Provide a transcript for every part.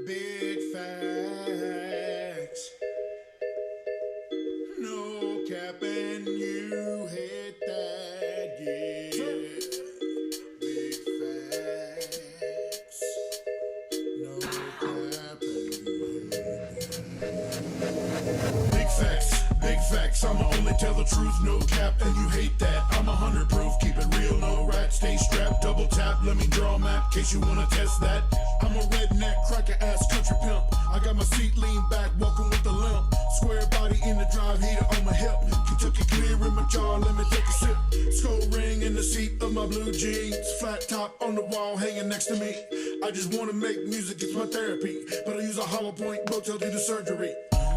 Big facts. No cap and you hate that, yeah. Big facts. No cap and you hate that. Big facts, big facts. I'ma only tell the truth, no cap and you hate that. I'm 100 proof, keep it real, no rat. Stay strapped, double tap, let me draw a map, case you wanna test that. I'm a redneck, cracker ass country pimp. I got my seat lean back, walking with the limp. Square body in the drive, heater on my hip. Kentucky clear in my jaw, let me take a sip. Skull ring in the seat of my blue jeans. Flat top on the wall, hanging next to me. I just wanna make music, it's my therapy. But I use a hollow point, Botel do the surgery.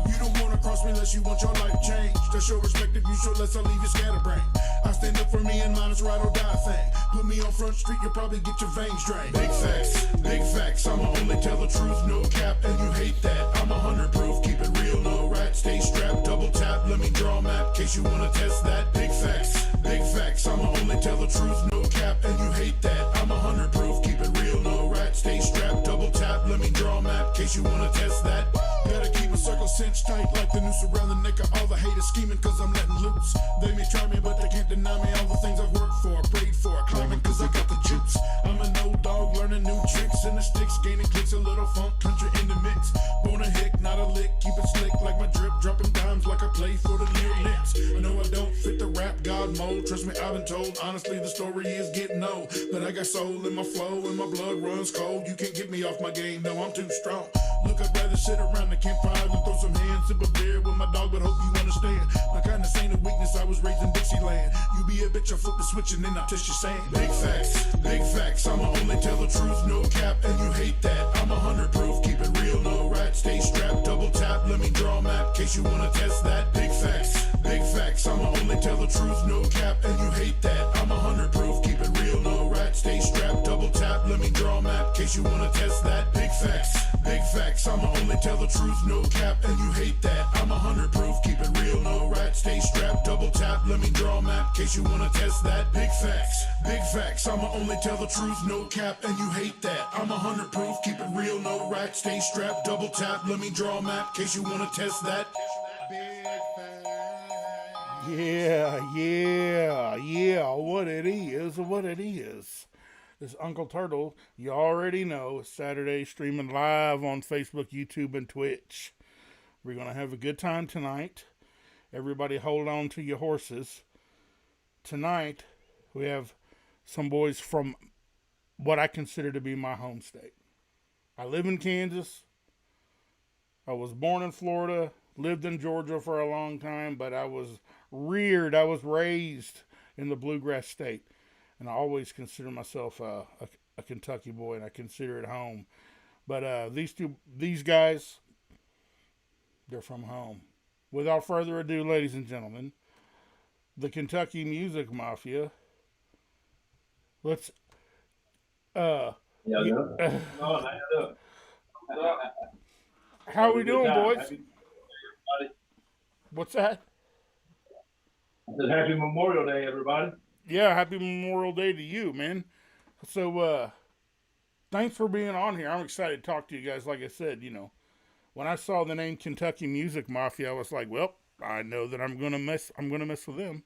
You don't wanna cross me unless you want your life changed. To show respect if you show less, I'll leave you scatterbrained. I stand up for me and mine is ride or die thing. Put me on Front Street, you'll probably get your veins drained. Big facts, big facts. I'ma only tell the truth, no cap, and you hate that. I'm 100 proof, keep it real, no rat. Stay strapped, double tap, let me draw a map, case you wanna test that. Big facts, big facts. I'ma only tell the truth, no cap, and you hate that. I'm 100 proof, keep it real, no rat. Stay strapped, double tap, let me draw a map, case you wanna test that. Gotta keep a circle cinched tight like the noose around the neck of all the haters scheming cause I'm letting loose. They may try me but they can't deny me all the things I've worked for, prayed for, climbing cause I got the juice. I'm an old dog learning new tricks in the sticks, gaining clicks, a little funk country in the mix. Born a hick, not a lick, keep it slick like my drip, dropping dimes like I play for the lyrics. I know I don't fit the rap god mold, trust me I've been told, honestly the story is getting old. But I got soul in my flow and my blood runs cold, you can't get me off my game, no I'm too strong. Look, I'd rather sit around the campfire and throw some hands, sip a beer with my dog, but hope you understand. My kindness ain't a weakness, I was raised in Dixieland. You be a bitch, I flip the switch and then I test your sand. Big facts, big facts, I'ma only tell the truth, no cap, and you hate that. I'm 100 proof, keep it real, no rat. Stay strapped, double tap, let me draw a map, case you wanna test that. Big facts, big facts, I'ma only tell the truth, no cap, and you hate that. I'm 100 proof, keep it real, no rat. Stay strapped, double tap, let me draw a map, case you wanna test that. Big facts, big facts, I'ma only tell the truth, no cap, and you hate that. I'm 100 proof, keep it real, no rat. Stay strapped, double tap, let me draw a map, case you wanna test that. Big facts, I'ma only tell the truth, no cap, and you hate that. I'm 100 proof, keep it real, no rat. Stay strapped, double tap, let me draw a map, case you wanna test that. Big facts. Yeah, what it is. This Uncle Turtle, you already know, Saturday streaming live on Facebook, YouTube, and Twitch. We're going to have a good time tonight. Everybody hold on to your horses. Tonight, we have some boys from what I consider to be my home state. I live in Kansas. I was born in Florida, lived in Georgia for a long time, but I was raised in the bluegrass state. And I always consider myself a Kentucky boy, and I consider it home. But these guys, they're from home. Without further ado, ladies and gentlemen, the Kentucky Music Mafia. Let's. Yeah, no, How we doing, boys? Happy, What's that? I said Happy Memorial Day, everybody. Yeah, happy Memorial Day to you, man. So, thanks for being on here. I'm excited to talk to you guys. Like I said, when I saw the name Kentucky Music Mafia, I was like, well, I know that I'm gonna mess with them.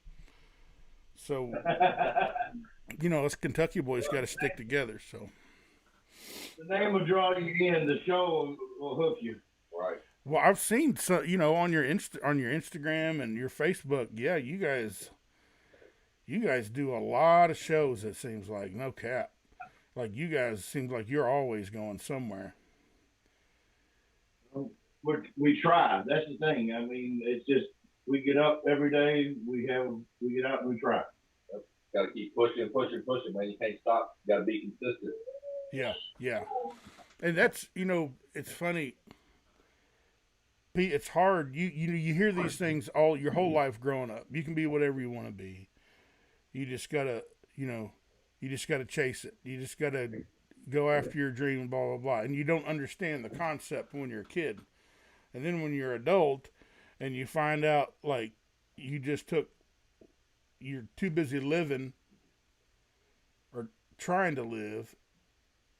So, us Kentucky boys got to stick together. So, the name will draw you in. The show will hook you. Right. Well, I've seen on your Instagram and your Facebook. Yeah, you guys do a lot of shows. It seems like, no cap. Like you guys seems like you're always going somewhere. We try. That's the thing. I mean, it's just we get up every day. We get out and we try. Got to keep pushing, man. You can't stop. You got to be consistent. Yeah. And that's, it's funny. Pete, it's hard. You hear these things all your whole life growing up. You can be whatever you want to be. You just gotta, chase it. You just gotta go after your dream and blah, blah, blah. And you don't understand the concept when you're a kid. And then when you're an adult and you find out, like, you're too busy living or trying to live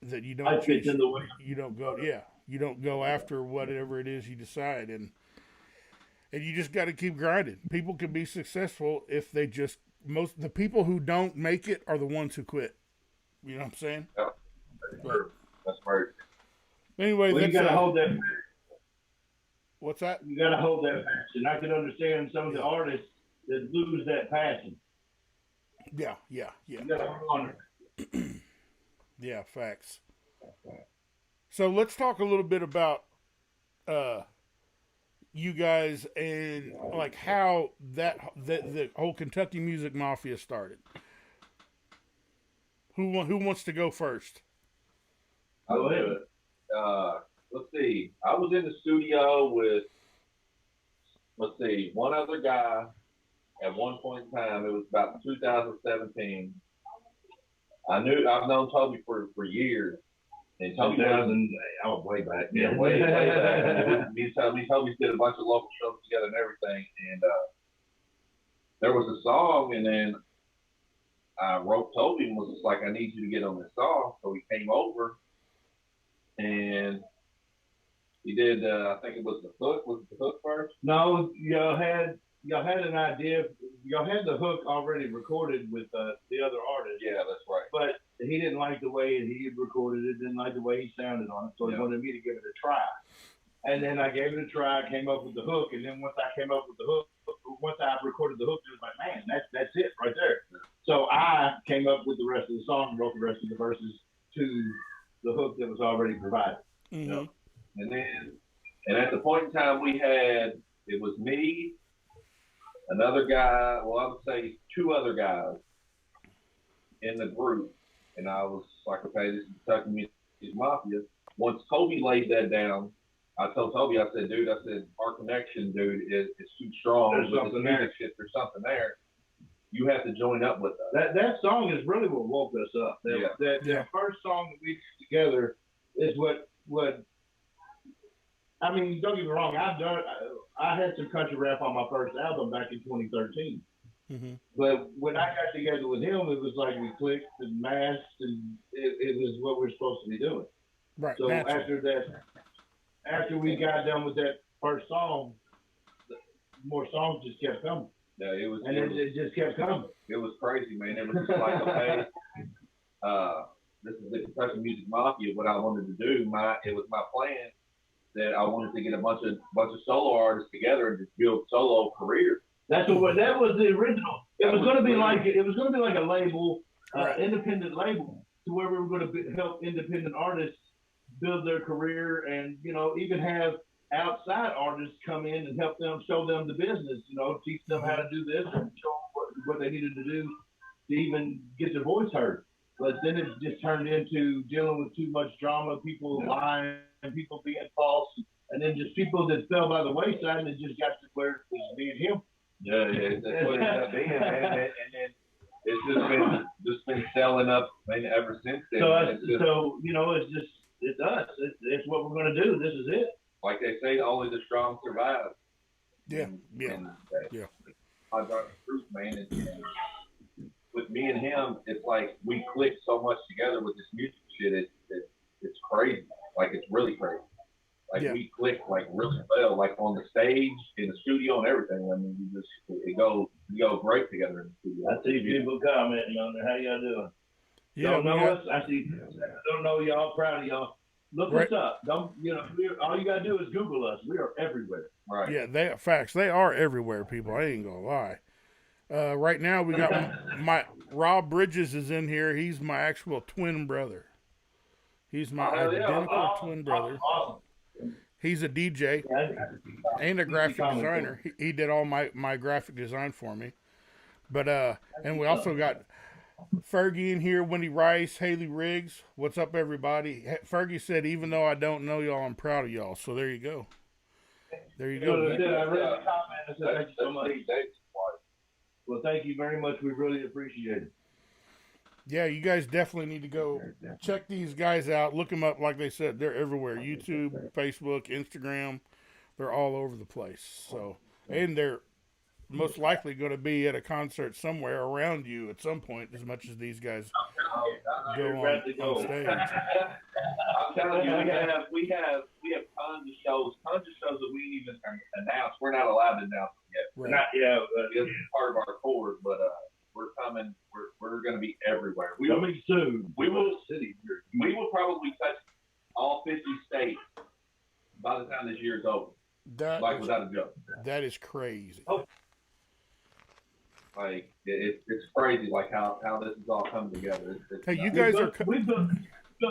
that you don't chase, you don't go, yeah. You don't go after whatever it is you decide, and you just got to keep grinding. People can be successful if they just the people who don't make it are the ones who quit. You know what I'm saying? Yeah, But that's right. anyway, Well, you that's gotta hold that. what's that? You gotta hold that passion. I can understand some of the artists that lose that passion. Yeah. You gotta hold on. Yeah, facts. So let's talk a little bit about you guys and like how the whole Kentucky Music Mafia started. Who wants to go first? I'll do it. Let's see. I was in the studio with, one other guy at one point in time. It was about 2017. I've known Toby for years. And Toby way back. Yeah, way back. Me and Toby did a bunch of local shows together and everything. And there was a song, and then I wrote Toby and was just like, I need you to get on this song. So he came over, and he did, I think it was the hook. Was it the hook first? No, y'all had an idea. Y'all had the hook already recorded with the other artist. Yeah, that's right. But he didn't like the way he had recorded it, didn't like the way he sounded on it, so he wanted me to give it a try. And then I gave it a try, came up with the hook, and then once I came up with the hook, once I recorded the hook, it was like, man, that's it right there. So I came up with the rest of the song and wrote the rest of the verses to the hook that was already provided. Mm-hmm. You know? And at the point in time it was me, another guy, well, I would say two other guys in the group. And I was like, okay, this is Kentucky Music Mafia. Once Toby laid that down, I told Toby, I said, dude, our connection, dude, is too strong. There's something there. There's something there. You have to join up with us. That song is really what woke us up. That first song that we did together is what I mean, don't get me wrong, I had some country rap on my first album back in 2013. Mm-hmm. But when I got together with him, it was like we clicked and matched, and it was what we're supposed to be doing. Right. So after we got done with that first song, more songs just kept coming. Yeah, it just kept coming. It was crazy, man. It was just like, okay, this is the Kentucky Music Mafia. What I wanted to do, it was my plan that I wanted to get a bunch of solo artists together and just build solo careers. That was the original. It was going to be like a label, independent label, to where we were going to help independent artists build their career, and even have outside artists come in and help them, show them the business. Teach them how to do this and show them what they needed to do to even get their voice heard. But then it just turned into dealing with too much drama, people lying, and people being false, and then just people that fell by the wayside, and it just got to where it was me and him. Yeah, that's what it ended up being, man. And then it's just been selling up, man, ever since then. It's us. It's what we're gonna do. This is it. Like they say, only the strong survive. Yeah. I got the truth, man. With me and him, it's like we click so much together with this music shit. It's crazy. Like, it's really crazy. Like, we click like really well, like on the stage, in the studio, and everything. I mean, we go great together in the studio. I see people commenting on there. How y'all doing? Yeah, don't know us. I see. Don't know y'all. Proud of y'all. Look us up. Don't all you gotta do is Google us. We are everywhere. Right. Yeah, they are everywhere, people. I ain't gonna lie. Right now we got my Rob Bridges is in here. He's my actual twin brother. He's my identical twin brother. Awesome. He's a DJ and a graphic designer. He did all my graphic design for me. But and we also got Fergie in here, Wendy Rice, Haley Riggs. What's up, everybody? Fergie said, even though I don't know y'all, I'm proud of y'all. So there you go. There you go. I read the comment and said thank you so much. Well, thank you very much. We really appreciate it. Yeah, you guys definitely need to go check these guys out. Look them up. Like they said, they're everywhere. YouTube, Facebook, Instagram. They're all over the place. So, and they're most likely going to be at a concert somewhere around you at some point, as much as these guys go on stage. I'm telling you, we tons of shows that we even announced. We're not allowed to announce them yet. Right. Not, yeah, It's part of our tour, but we're coming. We're going to be everywhere. coming soon. We will. City. We will probably touch all 50 states by the time this year is over. Without a joke. That is crazy. Oh. Like it's crazy, like how this is all coming together. Hey, you guys we've built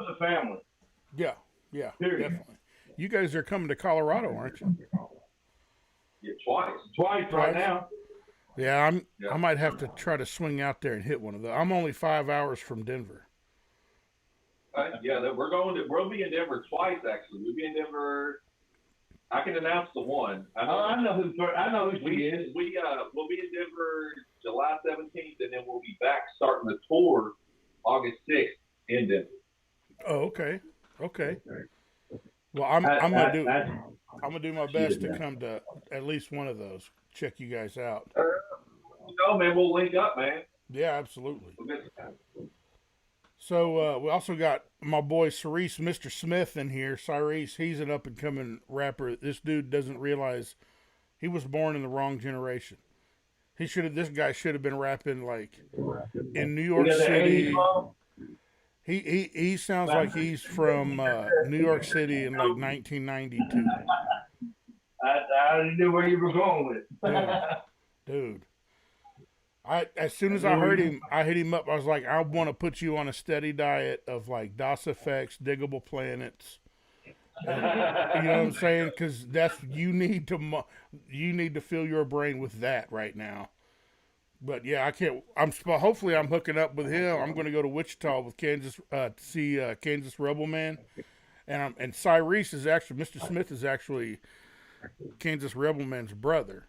a family. Yeah, Period. definitely. You guys are coming to Colorado, aren't you? Yeah, twice right now. Yeah, I might have to try to swing out there and hit one of those. I'm only 5 hours from Denver. Yeah, we'll be in Denver twice actually. We'll be in Denver. I can announce the one. I know who she is. We'll be in Denver July 17th, and then we'll be back starting the tour August 6th in Denver. Oh, okay. Well, I'm gonna do my best to come to at least one of those. Check you guys out. Man, we'll link up, man. Yeah, absolutely. We'll get some time. So we also got my boy Cyrese, Mr. Smith, in here. Cyrese, he's an up and coming rapper. This dude doesn't realize he was born in the wrong generation. This guy should have been rapping like in New York City. He sounds like he's from New York City in like 1992. I knew where you were going with it. Dude. As soon as I heard him, I hit him up. I was like, I want to put you on a steady diet of like DOS Effects, Diggable Planets. And, you know what I'm saying? Because you need to fill your brain with that right now. But yeah, I can't. Hopefully I'm hooking up with him. I'm going to go to Wichita with Kansas to see Kansas Rebel Man, and Cyrese is actually Mr. Smith is actually Kansas Rebel Man's brother.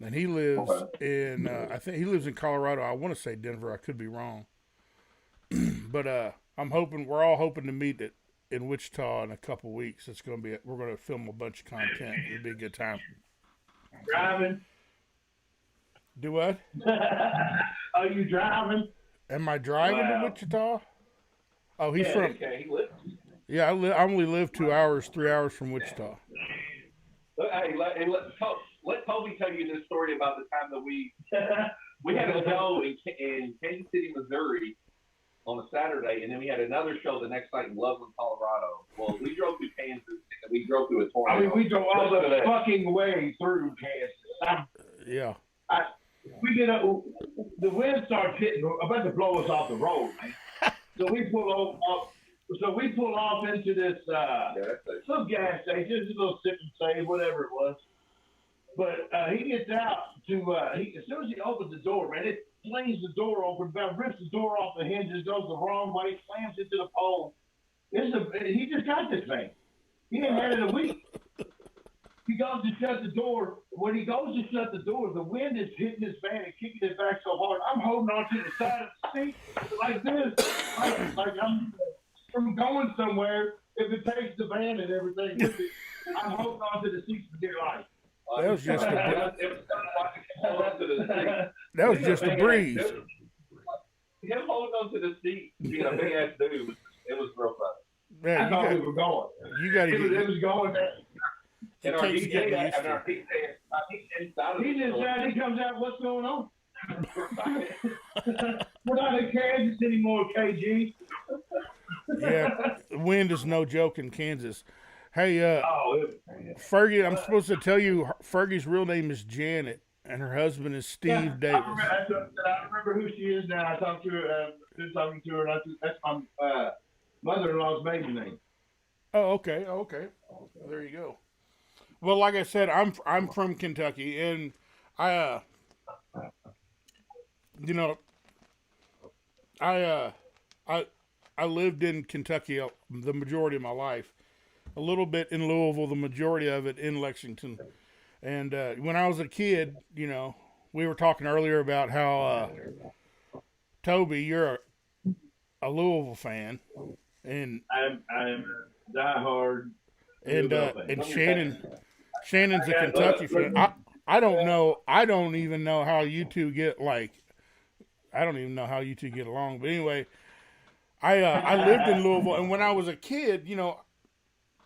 And he lives in, I think he lives in Colorado. I want to say Denver. I could be wrong. But we're all hoping to meet in Wichita in a couple weeks. We're going to film a bunch of content. It'll be a good time. Driving. Do what? Are you driving? Am I driving to Wichita? Oh, he's from. Okay, he lives. Yeah, I only live 3 hours from Wichita. Hey, let Toby tell you this story about the time that we had a show in Kansas City, Missouri on a Saturday, and then we had another show the next night in Loveland, Colorado. Well, we drove through Kansas, and we drove through a tornado. I mean, we drove all the fucking way through Kansas. Yeah. We get the wind starts hitting, about to blow us off the road, man. So we pull off into this some gas station, just a little sip and save, whatever it was. But he gets out as soon as he opens the door, man, it flings the door open, about rips the door off the hinges, goes the wrong way, slams into the pole. He just got this thing. He ain't had it a week. He goes to shut the door. When he goes to shut the door, the wind is hitting his van and kicking his back so hard. I'm holding on to the side of the seat like this, like I'm from going somewhere. If it takes the van and everything with it, I'm holding on to the seat for dear life. That was just a breeze. Him holding on to the seat, being a big ass dude, it was real fun. Man, I thought we were going. You got to. It was going. And our DJ inside of he's inside. He comes out. What's going on? We're not in Kansas anymore, KG. Yeah, the wind is no joke in Kansas. Hey, Fergie, I'm supposed to tell you, Fergie's real name is Janet, and her husband is Steve Davis. I remember who she is now. I talked to her. Been talking to her. That's my mother-in-law's maiden name. Oh, okay. There you go. Well, like I said, I'm from Kentucky, and I lived in Kentucky the majority of my life. A little bit in Louisville, the majority of it in Lexington. And when I was a kid, we were talking earlier about how Toby, you're a Louisville fan, and I'm a diehard. And Shannon's a Kentucky fan. I don't know. I don't even know how you two get I don't even know how you two get along. But anyway, I lived in Louisville, and when I was a kid,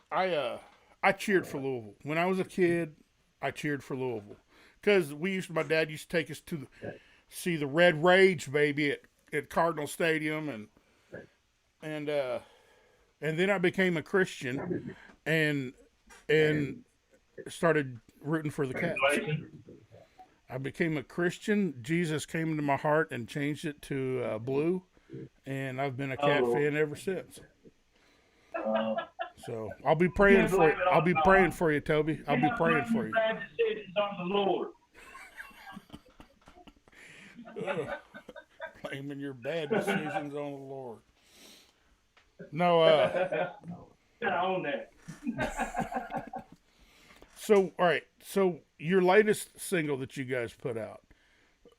I I cheered for Louisville when I was a kid. I cheered for Louisville because my dad used to take us to see the Red Rage, baby, at Cardinal Stadium, and then I became a Christian, and started rooting for the Cats. I became a Christian. Jesus came into my heart and changed it to blue, and I've been a Cat fan ever since. So I'll be praying for you. I'll be praying for you, Toby. I'll be praying for you. Bad decisions on the Lord. Blaming your bad decisions on the Lord. No, Gotta own that. So, all right. So, your latest single that you guys put out,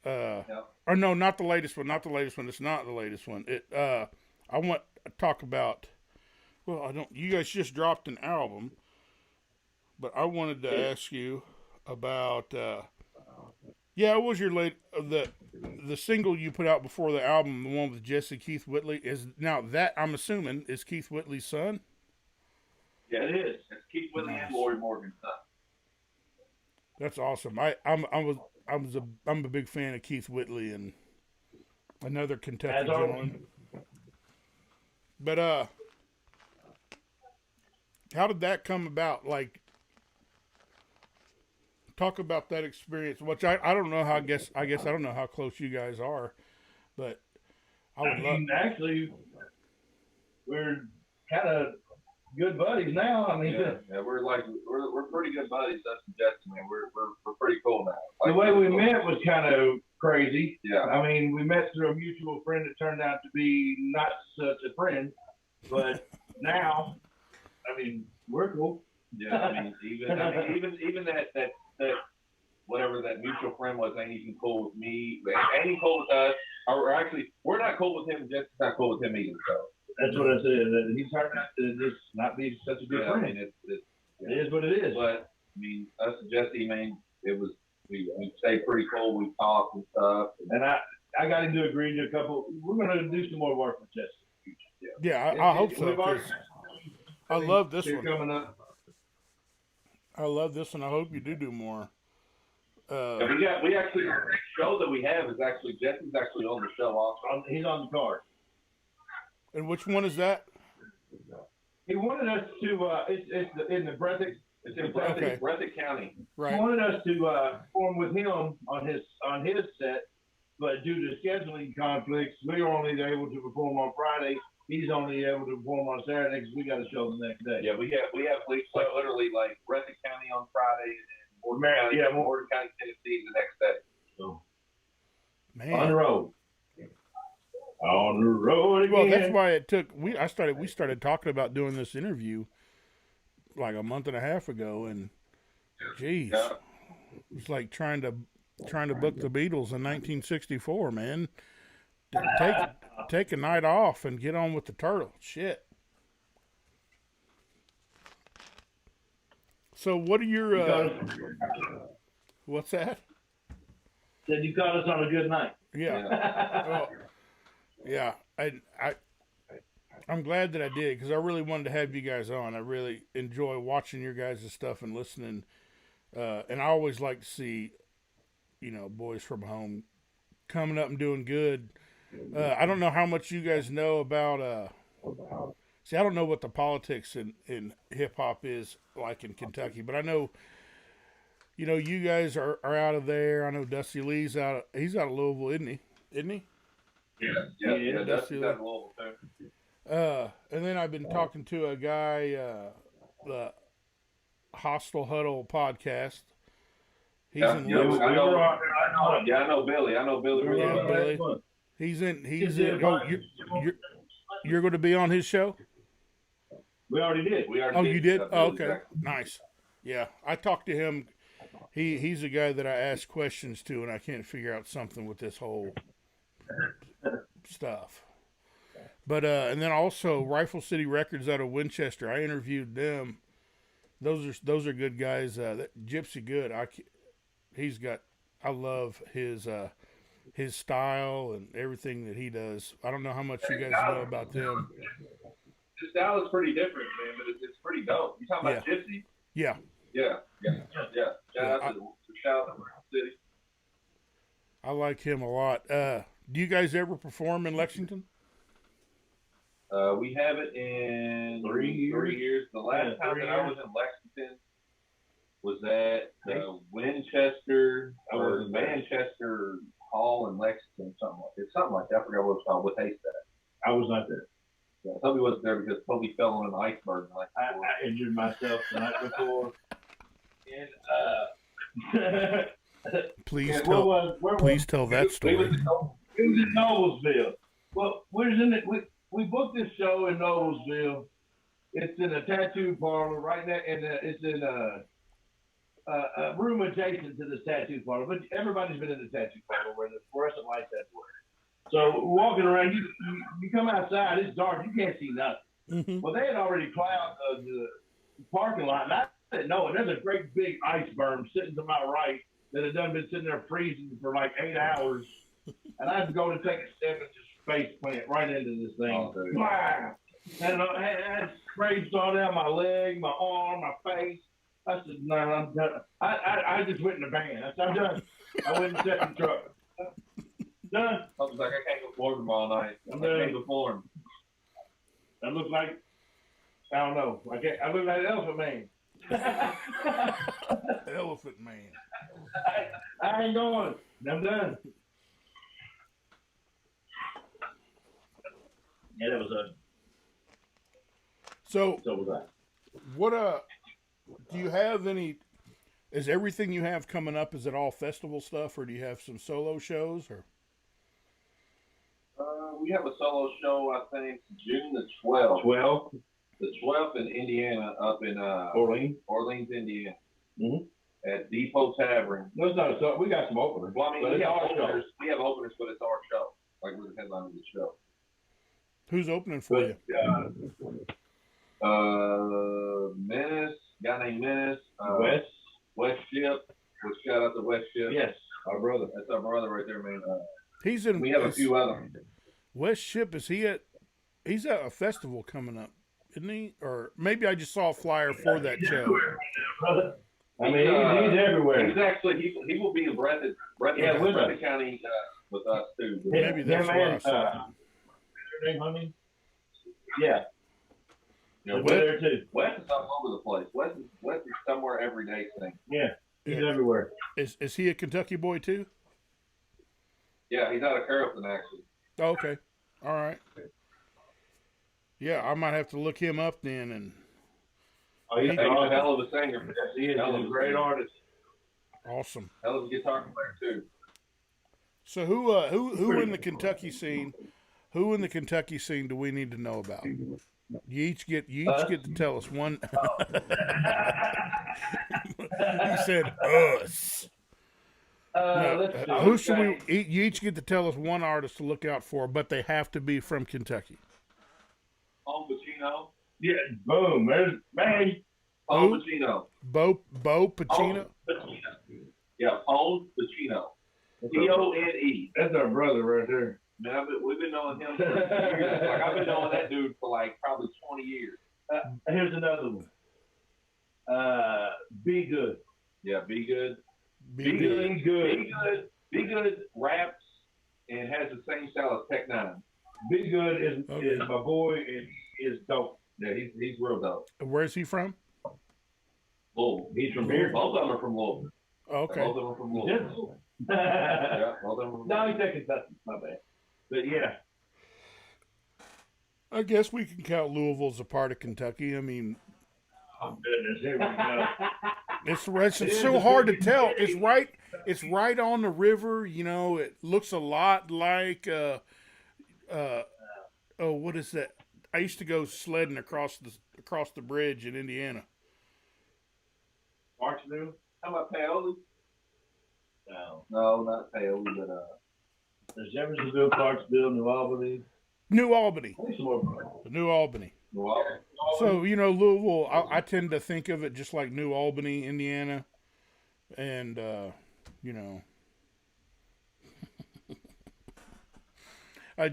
or no, not the latest one. Not the latest one. It's not the latest one. I want to talk about. Well, I don't. You guys just dropped an album, but I wanted to ask you about. What was your the single you put out before the album, the one with Jesse Keith Whitley? Is now that I'm assuming is Keith Whitley's son? Yeah, it is. It's Keith Whitley and Lori Morgan's son. That's awesome. I'm a big fan of Keith Whitley and another Kentucky gentleman. But how did that come about? Like, talk about that experience. Which I don't know how. I guess I don't know how close you guys are, but I would love. Actually, we're kind of good buddies now. I mean, we're pretty good buddies. Us and Jesse, man, we're pretty cool now. Like, the way we met was kind of crazy. Yeah. I mean, we met through a mutual friend that turned out to be not such a friend, but now, I mean, we're cool. Yeah, I mean, even that whatever that mutual friend was, ain't even cool with me. Ain't he cool with us? Or actually, we're not cool with him, and Jesse's not cool with him either. So. That's what I said. He's turned out to just not be such a good friend. I mean, it is what it is. But I mean, us and Jesse, man, we stay pretty cool. We talk and stuff. And I got him to agree to a couple. We're going to do some more work with Jesse. Yeah, I hope so. I love this one. Coming up. I love this one. I hope you do more. We actually the next show that we have is actually Jesse's actually on the show also. He's on the card. And which one is that? He wanted us to. It's in the Breathitt. It's in Breathitt County. Right. He wanted us to perform with him on his set, but due to scheduling conflicts, we were only able to perform on Friday. He's only able to perform on Saturday because we got a show the next day. Yeah, we have literally like Breathitt County on Friday and Morgan County, Tennessee the next day. So, man, on the road. On the road again. Well, that's why it took. We started talking about doing this interview like a month and a half ago, and geez, it's like trying to book the Beatles in 1964. Man, take a night off and get on with the Turtle. Shit. So, what are your? What's that? Said you caught us on a good night. Yeah. Well, yeah, I'm glad that I did because I really wanted to have you guys on. I really enjoy watching your guys' stuff and listening, and I always like to see, boys from home coming up and doing good. I don't know how much you guys know about. See, I don't know what the politics in hip hop is like in Kentucky, but I know, you guys are out of there. I know Dusty Lee's he's out of Louisville, isn't he? Yeah. That's a little thing. And then I've been talking to a guy, the Hostile Huddle podcast. He's in Louisville. I know Billy. I know Billy really well. Billy. He's in. Oh, you're going to be on his show? We already did. You did? Oh, okay. Exactly. Nice. Yeah, I talked to him. He's a guy that I ask questions to, and I can't figure out something with this whole stuff. But and then also Rifle City Records out of Winchester. I interviewed them. Those are good guys. Gypsy Good. I love his style and everything that he does. I don't know how much you guys know about them. The style is pretty different, man, but it's pretty dope. You talking about Gypsy? Yeah. Yeah. Shout out to City. I like him a lot. Do you guys ever perform in Lexington? We haven't in 3 years. The last time that I was in Lexington was at Winchester or Manchester Hall in Lexington, something like that. I forgot what it was called with Haystack. I was not there. Yeah, Toby wasn't there because Toby fell on an iceberg. I injured myself the night before. And Please tell that story. It was in Noblesville. Well, we booked this show in Noblesville. It's in a tattoo parlor right there, and it's in a room adjacent to the tattoo parlor. But everybody's been in the tattoo parlor where there's fluorescent lights everywhere. So walking around, you come outside, it's dark, you can't see nothing. Mm-hmm. Well, they had already plowed the parking lot, and I didn't know it. There's a great big ice berm sitting to my right that had done been sitting there freezing for like 8 hours, and I had to go to take a step and just face plant right into this thing. Oh, and I had sprays all down my leg, my arm, my face. I said, no, I'm done. I just went in the van. I said, I'm done. I went and sat in the truck. Done. I was like, I can't go floor them all night. I can't go floor them. I look like, I don't know. I look like an elephant man. Elephant man. I ain't going. I'm done. Yeah, that was a. So was that. What do you have any? Is everything you have coming up? Is it all festival stuff, or do you have some solo shows? Or we have a solo show. I think June the 12th. 12th. The 12th in Indiana, up in Orleans, Indiana. Mm-hmm. At Depot Tavern. No, it's not a show. We got some openers. Well, I mean, we have openers. We have openers, but it's our show. Like we're the headline of the show. Who's opening for you? Menace, guy named Menace. West Ship. Shout out to West Ship. Yes, our brother. That's our brother right there, man. He's in. We have a few others. West Ship, is he at? He's at a festival coming up, isn't he? Or maybe I just saw a flyer for that show. I mean, he's everywhere. He's actually he will be in Breathitt County with us too. Maybe that's where I saw him. Yeah. West, there too. West is all over the place. West is somewhere every day thing. Yeah, he's everywhere. Is he a Kentucky boy too? Yeah, he's out of Carrollton actually. Oh, okay. All right. Yeah, I might have to look him up then. And he's a hell of a singer. He is a great artist. Awesome. Hell of a guitar player too. So who in the Kentucky scene? Who in the Kentucky scene do we need to know about? You each get to tell us one. He said us. Who should we? You each get to tell us one artist to look out for, but they have to be from Kentucky. Paul Pacino. Yeah, boom. There's man. Paul Pacino. Bo Pacino. Yeah, Paul Pacino. Pone. That's our brother right there. Man, we've been knowing him for years. Like I've been knowing that dude for like probably 20 years. Here's another one. Be Good. Yeah, Be Good. Be good. Be Good raps and has the same style as Tech Nine. Be Good is my boy and he is dope. Yeah, he's real dope. Where's he from? Louisville. He's from here. Both of them are from Louisville. Okay. Both of them are from Louisville. Yeah, both of them are from no, he's taking Kentucky. My bad. But yeah. I guess we can count Louisville as a part of Kentucky. I mean, oh goodness, here we go. It's so hard to tell. It's right on the river. You know, it looks a lot like what is that? I used to go sledding across the bridge in Indiana. Marksville? How about Paoli? No, not Paoli, but there's Jeffersonville, Clarksville, New Albany. New Albany. New Albany. So, you know, Louisville, I tend to think of it just like New Albany, Indiana. And, you know, I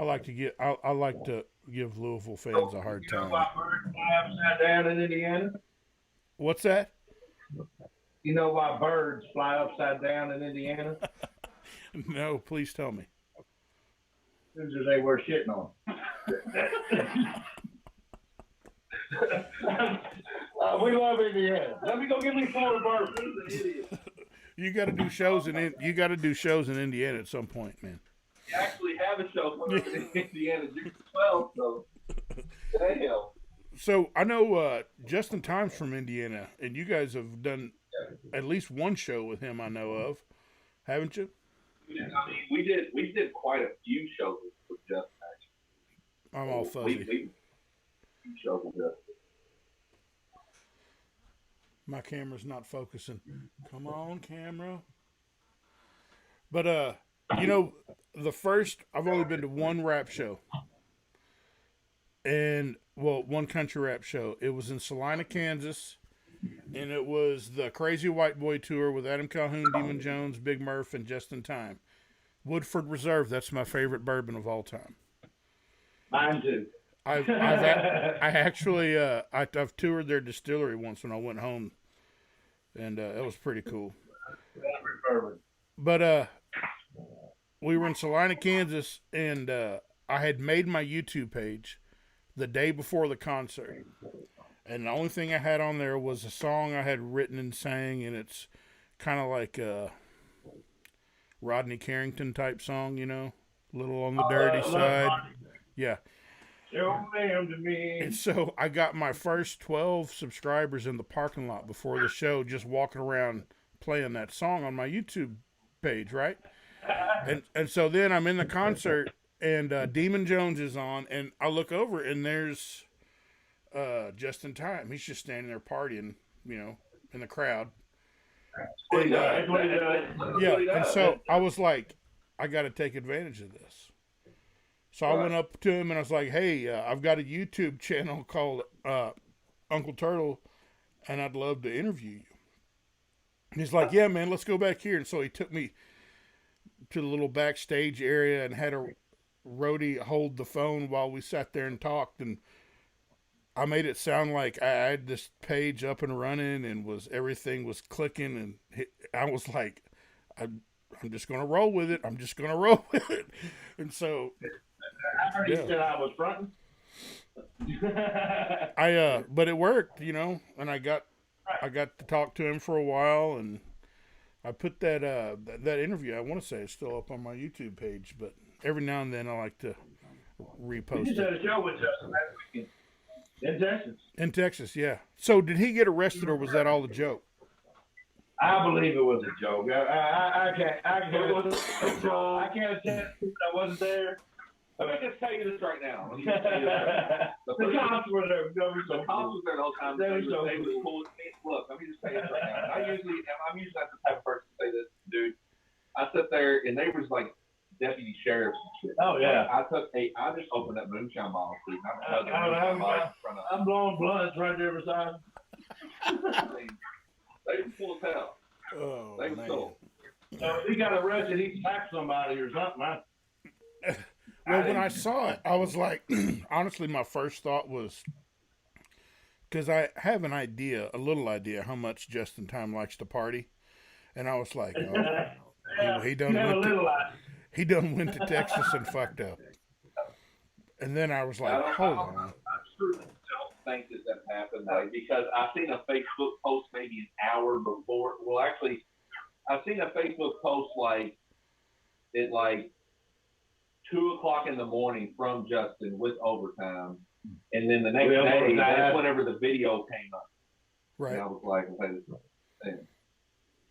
like to give Louisville fans a hard You know time. why birds fly upside down in Indiana? What's that? You know why birds fly upside down in Indiana? No, please tell me. Because they were shitting on. We love Indiana. Let me go get me 4 birds. You got to do shows in Indiana at some point, man. We actually have a show coming up in Indiana June 12th, so hell. So I know Justin Time's from Indiana, and you guys have done at least one show with him. I know of, haven't you? I mean, we did quite a few shows with Justin. Actually, I'm all fuzzy. We shows with Justin. My camera's not focusing. Come on, camera. But you know, I've only been to one rap show. And one country rap show. It was in Salina, Kansas, and it was the Crazy White Boy tour with Adam Calhoun, Demon Jones, Big Murph, and Justin Time. Woodford Reserve. That's my favorite bourbon of all time. Mine too. I've toured their distillery once when I went home, and it was pretty cool. But we were in Salina, Kansas, and I had made my YouTube page the day before the concert, and the only thing I had on there was a song I had written and sang, and it's kind of like a Rodney Carrington type song, you know, a little on the dirty side. Yeah. And so I got my first 12 subscribers in the parking lot before the show, just walking around playing that song on my YouTube page, right? And so then I'm in the concert, and Demon Jones is on, and I look over, and there's Justin Time. He's just standing there partying, you know, in the crowd. And, and so I was like, I got to take advantage of this. So I went up to him, and I was like, hey, I've got a YouTube channel called Uncle Turtle, and I'd love to interview you. And he's like, yeah, man, let's go back here. And so he took me to the little backstage area and had a roadie hold the phone while we sat there and talked, and I made it sound like I had this page up and running, and everything was clicking, and I was like, I'm just gonna roll with it. I'm just gonna roll with it. And so I heard you said I was fronting. But it worked, you know, and I got to talk to him for a while, and I put that interview, I want to say it's still up on my YouTube page, but every now and then I like to repost You it. did a show with Justin last weekend in Texas. In Texas, yeah. So did he get arrested, or was that all a joke? I believe it was a joke. I can't attest that I wasn't there. Let me just tell you this right now. The cops were there. The cops were there the whole time. They was cool with me. Look, let me just tell you this right now. I'm usually not the type of person to say this, dude. I sit there, and they was like deputy sheriffs and shit. Oh yeah. I just opened that moonshine bottle, Steve. I'm blowing blunts right there beside him. They was full of hell. Oh, they was man. cool. He got arrested. He smacked somebody or something. Well, when I saw it, I was like, honestly, my first thought was, because I have a little idea how much Justin Time likes to party, and I was like, oh, he done went to Texas and fucked up. And then I was like, hold on. I truly don't think that happened, like, because I seen a Facebook post maybe an hour before. Well, actually, I seen a Facebook post like 2:00 in the morning from Justin with overtime, and then the next day, that's whenever the video came up. Right. And I was like, okay, this is thing.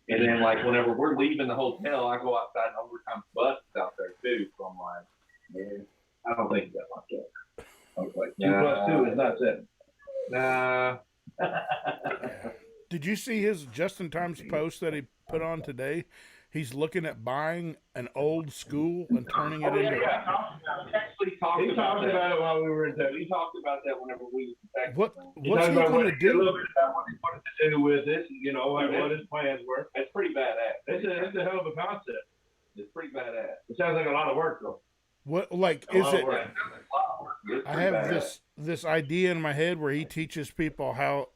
And then, like, whenever we're leaving the hotel, I go outside and overtime bus is out there too. So I'm like, man, I don't think that like that. I was like, 2 + 2 is not 7. Nah. Did you see his Justin Times post that he put on today? He's looking at buying an old school and turning it into. He talked about it while we were in Texas. We talked about that whenever we was in Texas. What's he going to do? A little bit about what he wanted to do with it, you know, and what his plans were. It's pretty badass. It's a hell of a concept. It's pretty badass. It sounds like a lot of work, though. What like is it? Right. It's I pretty have badass. this idea in my head where he teaches people how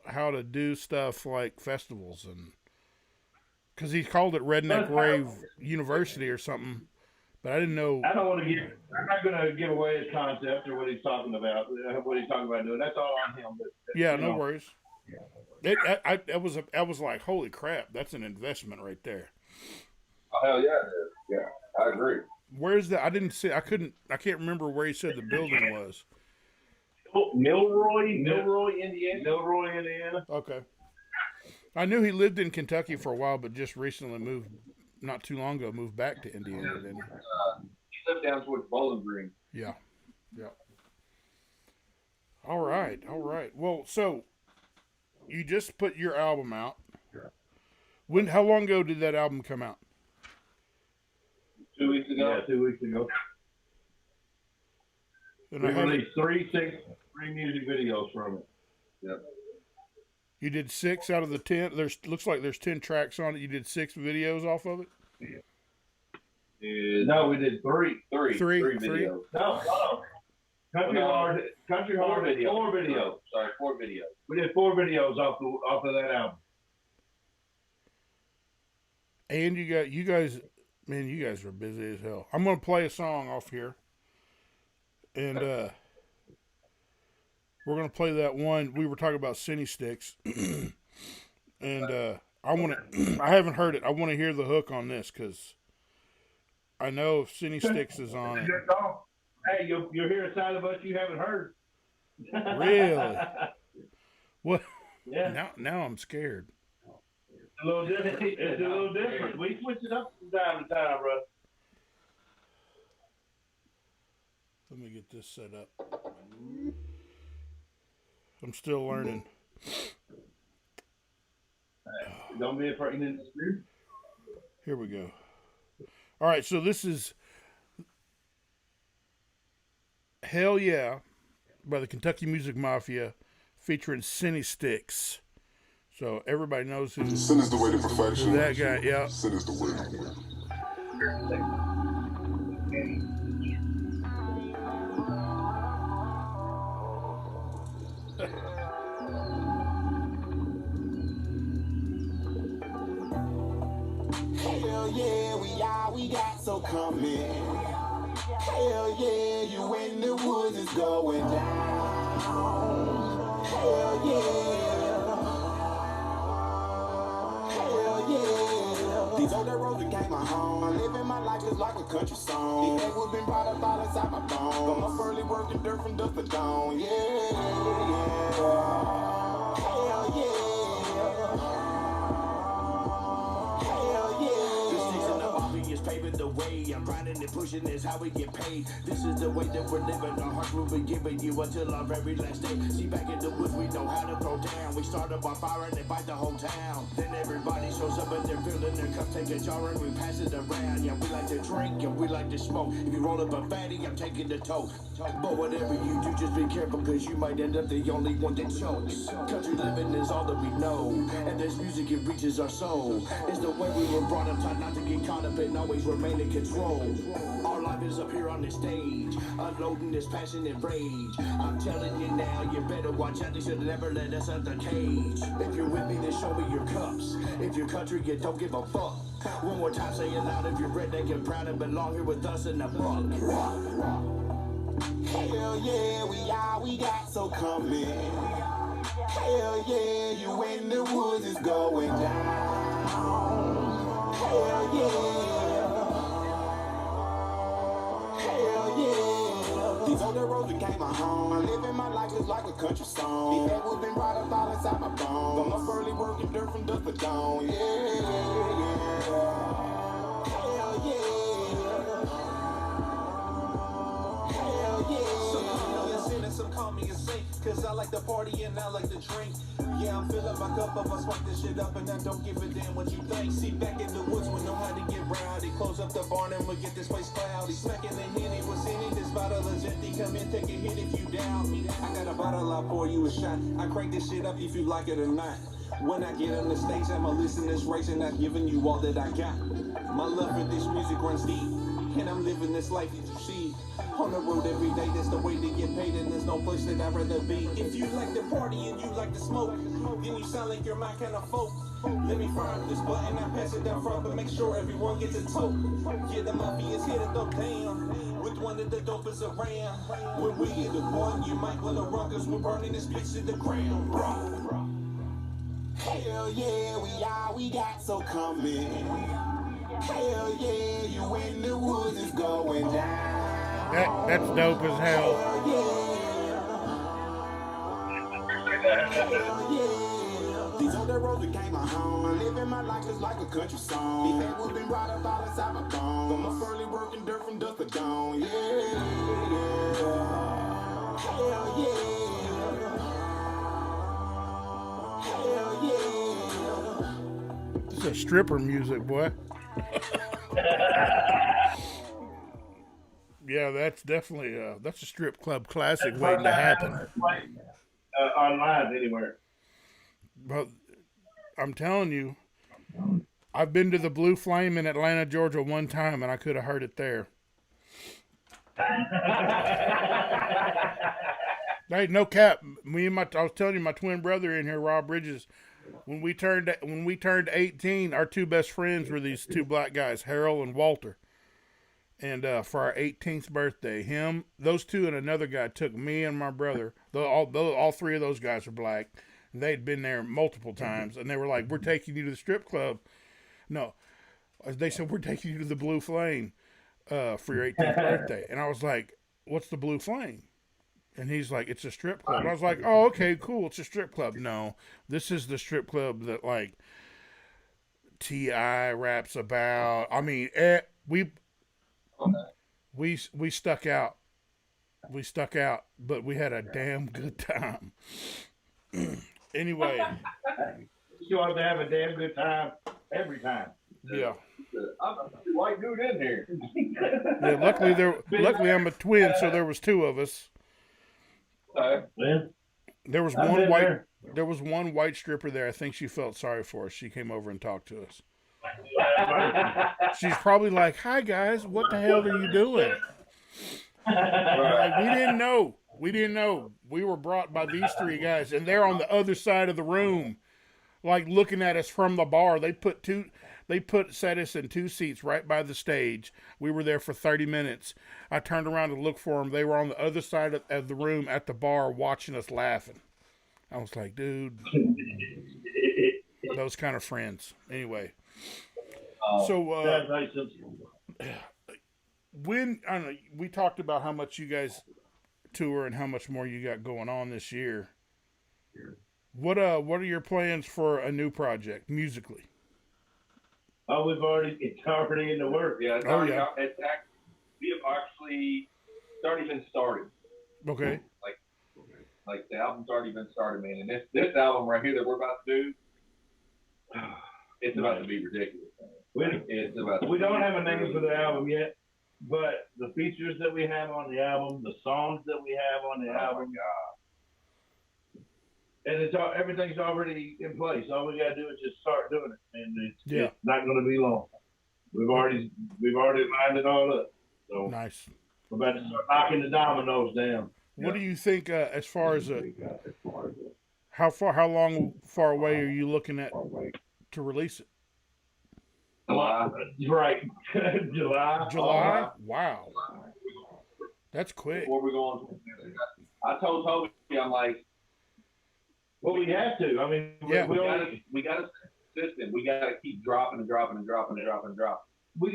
to do stuff like festivals and because he called it Redneck Rave University or something, but I didn't know. I don't want to give. I'm not going to give away his concept or what he's talking about. What he's talking about doing. That's all on him. But, Yeah, no worries. I was like, holy crap, that's an investment right there. Oh, hell yeah, it is. Yeah, I agree. Where's that? I didn't see. I can't remember where he said the building was. Milroy, Indiana. Okay. I knew he lived in Kentucky for a while, but just recently moved, not too long ago, moved back to Indiana, didn't he? He lived down towards Bowling Green. Yeah. All right. Well, so you just put your album out. How long ago did that album come out? 2 weeks ago. Yeah, 2 weeks ago. And We released three music videos from it. Yep. You did 6 out of the 10. Looks like there's 10 tracks on it. You did 6 videos off of it. No, we did three. Three videos. No. Country Hard, Four videos. 4 videos. Sorry, 4 videos. We did 4 videos off of that album. And you guys, man, you guys are busy as hell. I'm gonna play a song off here, and we're gonna play that one we were talking about, Cine Sticks, and I haven't heard it. I want to hear the hook on this because I know Cine Sticks is on it. Hey, you'll hear a side of us you haven't heard. Really? What? Yeah. Now I'm scared. It's a little different. It's a little different. We switch it up from time to time, bro. Let me get this set up. I'm still learning. Don't be afraid. Here we go. All right, so this is Hell Yeah by the Kentucky Music Mafia featuring Cine Sticks. So everybody knows who Sin is the way to perfection. that guy, yeah. Sin is the way to win. Hell yeah, we got so come in. Hell yeah, you in the woods is going down. Hell yeah. Hell yeah. These older roads became my home. I'm living my life just like a country song. These niggas been brought up all inside my bones. But my early working dirt from dusk to dawn. Yeah, yeah. Hell yeah. Paving the way, I'm riding and pushing is how we get paid. This is the way that we're living, our hearts will be giving you until our very last day. See, back in the woods, we know how to throw down. We start up our fire and invite the whole town. Then everybody shows up and they're filling their cups, take a jar and we pass it around. Yeah, we like to drink and we like to smoke. If you roll up a fatty, I'm taking the tote. But whatever you do, just be careful, cause you might end up the only one that chokes. Country living is all that we know, and this music, it reaches our soul. It's the way we were brought up, taught not to get caught up and always remain in control. Our life is up here on this stage, unloading this passion and rage. I'm telling you now, you better watch out. They should never let us out the cage. If you're with me, then show me your cups. If you're country, you don't give a fuck. One more time, say it loud. If you're redneck and proud and belong here with us in the buck. Hell yeah, we got so come in. Hell yeah, you in the woods is going down. Hell yeah. Hell yeah. These older roads became my home. I'm living my life just like a country song. These niggas been brought up all inside my bones. But my early working dirt from dusk to dawn. Yeah, yeah. Hell yeah. Some call me a saint, cause I like to party and I like to drink. Yeah, I'm filling my cup up, I spark this shit up and I don't give a damn what you think. See, back in the woods we know how to get rowdy. Close up the barn and we get this place cloudy. Smacking the henny, what's in it? This bottle is empty, come in, take a hit if you doubt me. I got a bottle, I'll pour you a shot. I crank this shit up if you like it or not. When I get on the stage, I'ma listen this race and I've given you all that I got. My love for this music runs deep. And I'm living this life that you see. On the road every day, that's the way to get paid, and there's no place that I'd rather be. If you like to party and you like to smoke, then you sound like you're my kind of folk. Let me find this button, I pass it down front, but make sure everyone gets a toke. Yeah, the Mafia's here to throw down with one of the dopest around. When we hit the one, you might wanna run, cause we're burning this bitch to the ground. Hell yeah, we got so coming. Hell yeah, you in the woods is going down. That's dope as hell. Hell yeah. These other roads became my home. Living my life is like a country song. These people been right up all inside my bones. I'm a early working dirt from dusk to dawn. Yeah. Hell yeah. Hell yeah. This is stripper music, boy. Yeah, that's definitely that's a strip club classic waiting to happen. Online anywhere. But I'm telling you, I've been to the Blue Flame in Atlanta, Georgia one time, and I could have heard it there. Hey, no cap. I was telling you, my twin brother in here, Rob Bridges. When we turned 18, our two best friends were these two black guys, Harold and Walter. And for our 18th birthday, those two and another guy took me and my brother. All three of those guys were black. And they'd been there multiple times, and they were like, "We're taking you to the strip club." No, they said, "We're taking you to the Blue Flame for your 18th birthday." And I was like, "What's the Blue Flame?" And he's like, "It's a strip club." I was like, "Oh, okay, cool. It's a strip club." No, this is the strip club that like T.I. raps about. I mean, we stuck out. We stuck out, but we had a damn good time. Anyway, You have to have a damn good time every time. yeah. I'm a white dude in here. Yeah, luckily I'm a twin, so there was two of us. Man, There was I've one been white. there. There was one white stripper there. I think she felt sorry for us. She came over and talked to us. She's probably like, "Hi guys, what the hell are you doing?" Like, we didn't know. We didn't know. We were brought by these three guys, and they're on the other side of the room, like looking at us from the bar. Set us in two seats right by the stage. We were there for 30 minutes. I turned around to look for them. They were on the other side of the room at the bar watching us laughing. I was like, dude, those kind of friends. Anyway. So, That's nice. I don't know, we talked about how much you guys tour and how much more you got going on this year. What are your plans for a new project musically? Oh, it's already in the works. Yeah, we have actually already been started. Okay. Like the album's already been started, man. And this album right here that we're about to do, it's about to be ridiculous. We don't have a name for the album yet, but the features that we have on the album, the songs that we have on the album, and everything's already in place. All we gotta do is just start doing it, and it's not going to be long. We've already lined it all up. So nice. We're about to start knocking the dominoes down. What do you think as far as how far away are you looking at to release it? Right. July. Wow. That's quick. Before we go on, I told Toby, I'm like, well, we have to. I mean, we got to consistent. We got to keep dropping and dropping and dropping and dropping and dropping. We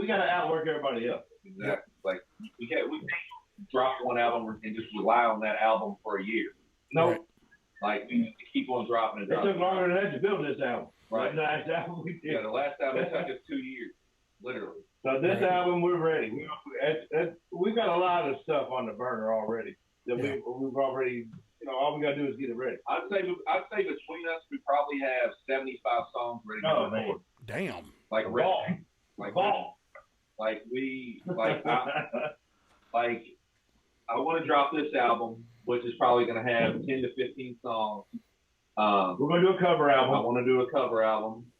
got to outwork everybody else. Exactly. Like we can't drop one album and just rely on that album for a year. No. Right. Like we need to keep on dropping and dropping. It took longer than that to build this album. Right. The last album we did. Yeah, the last album took us 2 years, literally. So this album, we're ready. We've got a lot of stuff on the burner already. That we've already, all we got to do is get it ready. I'd say between us, we probably have 75 songs ready to record. Damn. Like Ball. I want to drop this album, which is probably going to have 10 to 15 songs. We're going to do a cover album. I want to do a cover album.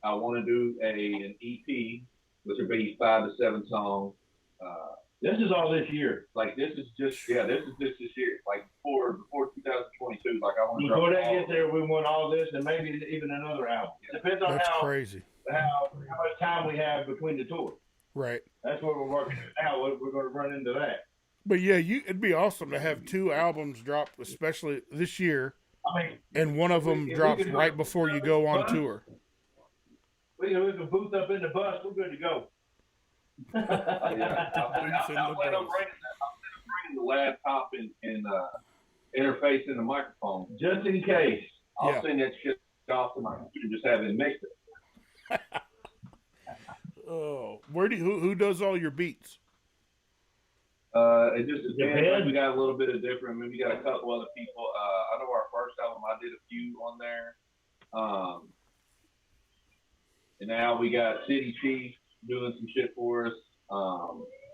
I want to do an EP which would be 5 to 7 songs. This is all this year. Like this is just this year. Like before 2022. Like I want to. Before they get there, we want all this and maybe even another album. Yeah. Depends on That's crazy. How much time we have between the tours. Right. That's what we're working on now. We're going to run into that. But yeah, it'd be awesome to have 2 albums dropped, especially this year, I mean, and one of them drops right before you go on tour. We can booth up in the bus. We're good to go. I plan on bringing the laptop and interface in the microphone Just in case. I'll send that shit off to my computer and just have it mixed. Oh, who does all your beats? It just depends. Like we got a little bit of different. Maybe we got a couple other people. I know our first album, I did a few on there. And now we got City Chief doing some shit for us.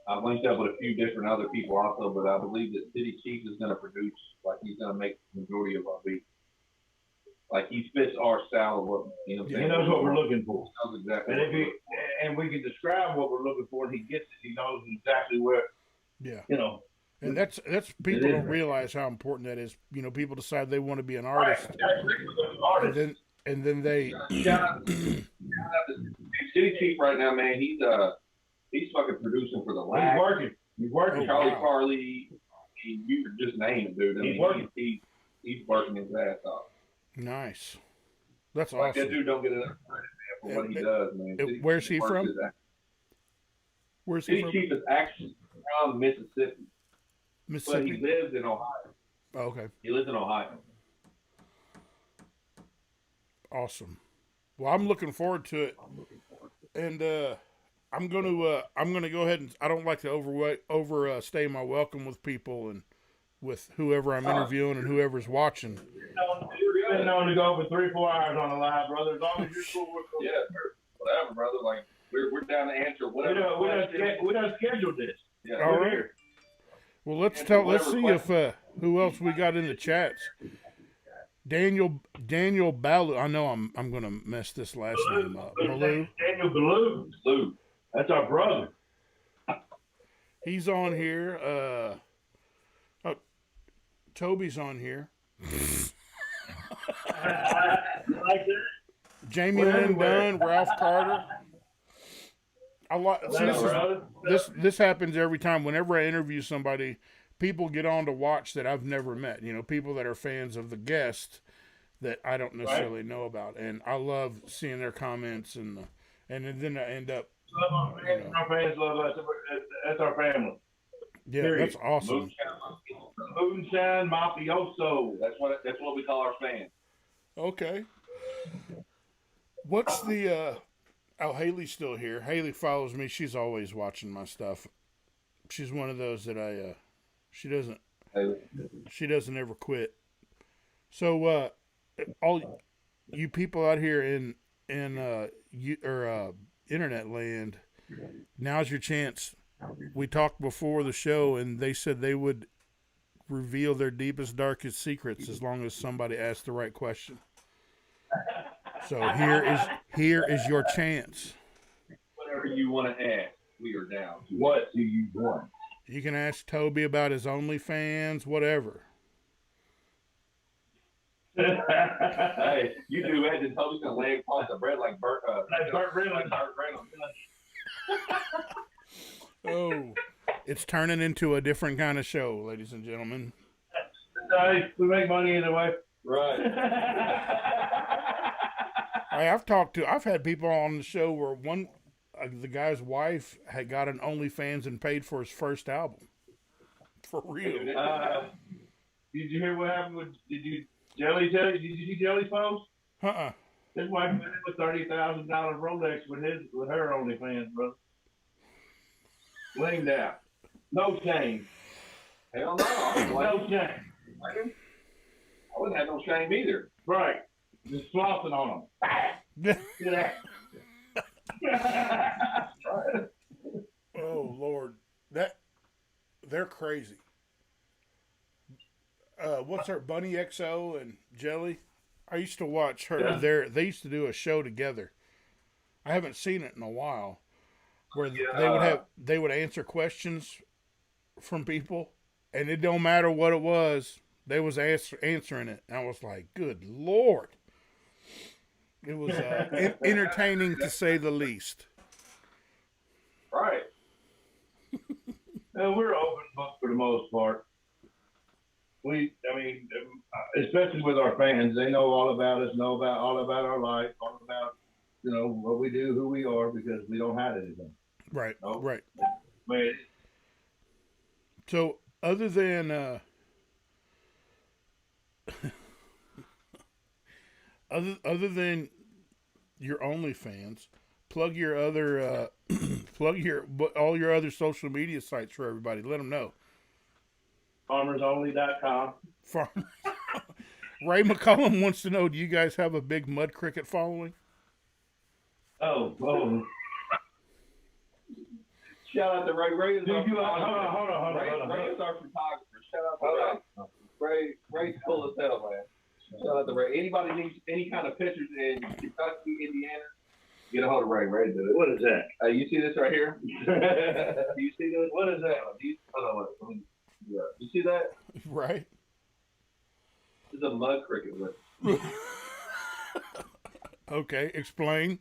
I've linked up with a few different other people also, but I believe that City Chief is going to produce, like he's going to make the majority of our beats. Like he fits our style of what, you know. He knows what we're looking for. He knows exactly. And we can describe what we're looking for, and he gets it. He knows exactly where. Yeah. You know. And that's people don't realize how important that is. You know, people decide they want to be an artist, Right. and then they. City Chief right now, man. He's fucking producing for the last. He's working. Charlie Farley. You could just name it, dude. I mean, he's working his ass off. Nice. That's like awesome. That dude don't get enough credit, man, for what he does, man. Where's he from? Where's he from? City Chief is actually from Mississippi. But he lives in Ohio. Oh, okay. He lives in Ohio. Awesome. Well, I'm looking forward to it, and I'm gonna go ahead and I don't like to overstay my welcome with people and with whoever I'm interviewing and whoever's watching. You're been known to go for 3-4 hours on a live, brother. As long as you're cool, we're cool. Yeah, whatever, brother. Like we're down to answer whatever. We don't schedule this. Yeah, all right. Here. Well, let's see if who else we got in the chats. Daniel Baloo. I know I'm gonna mess this last name up. Baloo. Daniel Baloo. That's our brother. He's on here. Oh, Toby's on here. Like that? Jamie Lynn Dunn, Ralph Carter. This happens every time. Whenever I interview somebody, people get on to watch that I've never met. You know, people that are fans of the guest that I don't necessarily know about, and I love seeing their comments and then I end up. Our fans love us. That's our family. Yeah, period. That's awesome. Moonshine Mafioso. That's what we call our fans. Okay. What's the Haley's still here. Haley follows me. She's always watching my stuff. She's one of those that she doesn't ever quit. So all you people out here in internet land, now's your chance. We talked before the show, and they said they would reveal their deepest, darkest secrets as long as somebody asked the right question. So here is your chance. Whatever you want to ask, we are down. What do you want? You can ask Toby about his OnlyFans, whatever. Hey, you do that, and Toby's gonna lay across the bread like Burt. Burt Reynolds. Oh, it's turning into a different kind of show, ladies and gentlemen. Nice. We make money either way. Right. I've had people on the show where the guy's wife had got an OnlyFans and paid for his first album. For real. Did you hear what happened with? Did you see Jelly's post? His wife went in with $30,000 Rolex with her OnlyFans, brother. Leaned out. No shame. Hell no. No shame. I wouldn't have no shame either. Right. Just flossing on them. Oh Lord, they're crazy. What's her Bunny XO and Jelly? I used to watch her. Yeah. They used to do a show together. I haven't seen it in a while. where Yeah. they would answer questions from people, and it don't matter what it was, they was answering it. And I was like, good lord, it was entertaining to say the least. Right. We're open book for the most part. I mean, especially with our fans, they know all about us, know about all about our life, all about what we do, who we are, because we don't hide anything. Right, No, right. man. So other than other than your OnlyFans, plug your other plug your all your other social media sites for everybody. Let them know. FarmersOnly.com. Farm. Ray McCollum wants to know: do you guys have a big mud cricket following? Oh. Shout out to Ray. Ray is our Hold on. Ray is our photographer. Shout out to Ray. Ray's cool as hell, man. Shout out to Ray. Anybody needs any kind of pictures in Kentucky, Indiana, get a hold of Ray. Ray do it. What is that? You see this right here? Do you see this? What is that? Hold on. You see that? Right. This is a mud cricket. Okay, explain.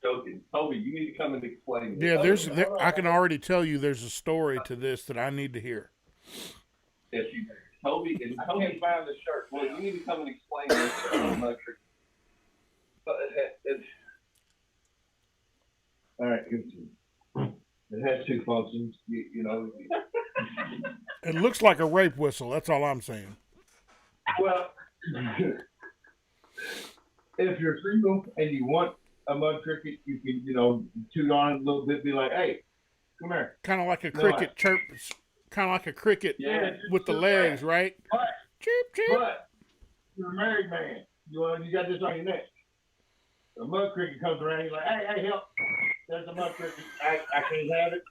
Joking. Toby, you need to come and explain this. Yeah, I can already tell you there's a story to this that I need to hear. Yes, you do. Toby can't find the shirt. Well, you need to come and explain this mud cricket. All right. It has two functions. It looks like a rape whistle. That's all I'm saying. Well, if you're single and you want a mud cricket, you can, toot on it a little bit, be like, hey, come here. Kind of like a cricket chirp. Kind of like a cricket with the legs, right? But, Chirp, chirp. but you're a married man. You got this on your neck. The mud cricket comes around, you're like, hey, help. There's a mud cricket. I can't have it.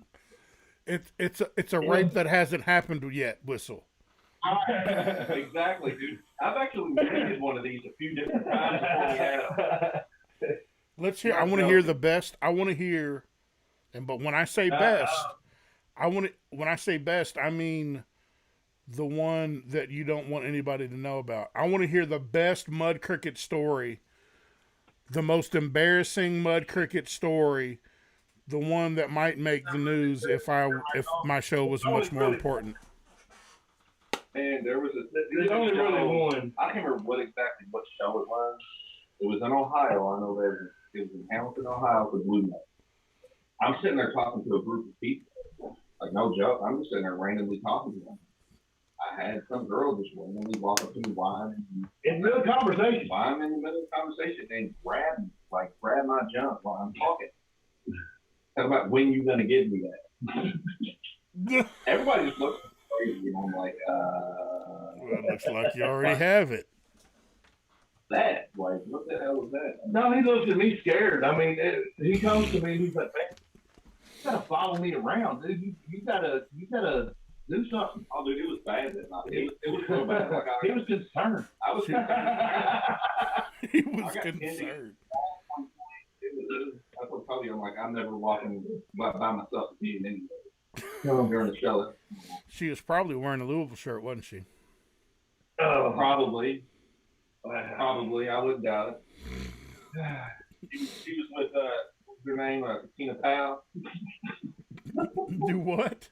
It's a rape that hasn't happened yet whistle. Exactly, dude. I've actually repeated one of these a few different times before we had them. Let's hear. I want to hear the best. I want to hear, but when I say best, when I say best, I mean the one that you don't want anybody to know about. I want to hear the best mud cricket story, the most embarrassing mud cricket story, the one that might make the news if my show was much more important. And there was There's only really one. I can't remember what show it was. It was in Ohio. I know that it was in Hamilton, Ohio for Blue Note. I'm sitting there talking to a group of people. Like, no joke. I'm just sitting there randomly talking to them. I had some girl just randomly walk up to me whining. In the middle of conversation. I'm in the middle of conversation and grab my junk while I'm talking. Talk about when you gonna give me that. Everybody just looks crazy, and I'm like, Well, it looks like you already have it. That, like, what the hell is that? No, he looks at me scared. I mean, he comes to me and he's like, man, you gotta follow me around, dude. You gotta do something. Oh, dude, it was bad that night. It was so bad. Like, he was concerned. I was He was concerned. I told you, I'm like, I'm never walking by myself again anyway. During the show. She was probably wearing a Louisville shirt, wasn't she? Oh, Probably. I wouldn't doubt it. She was with, what's her name? Tina Powell. Do what?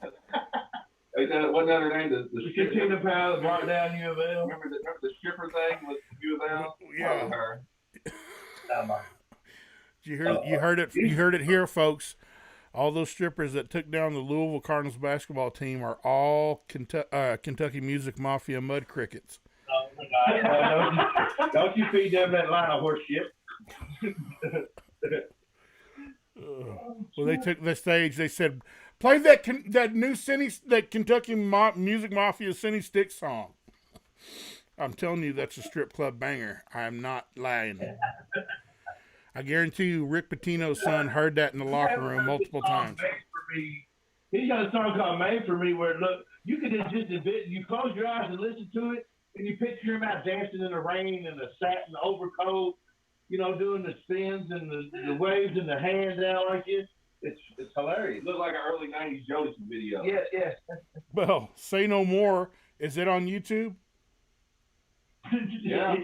Wasn't that her name? The Tina Powell that brought down U of L. Remember the stripper thing with U of L? Yeah. Her. You heard it here, folks. All those strippers that took down the Louisville Cardinals basketball team are all Kentucky Music Mafia mud crickets. Don't you feed them that line of horse shit. Well, they took the stage. They said, "Play that new Kentucky Music Mafia Cindy Stick song." I'm telling you, that's a strip club banger. I'm not lying. I guarantee you, Rick Pitino's son heard that in the locker room multiple times. He's got a song called "Made for Me," where look, you could just admit, you close your eyes and listen to it, and you picture him out dancing in the rain in a satin overcoat, doing the spins and the waves and the hands out like this. It's hilarious. It looked like an early '90s Jonas video. Yeah. Well, Say No More. Is it on YouTube? Yeah.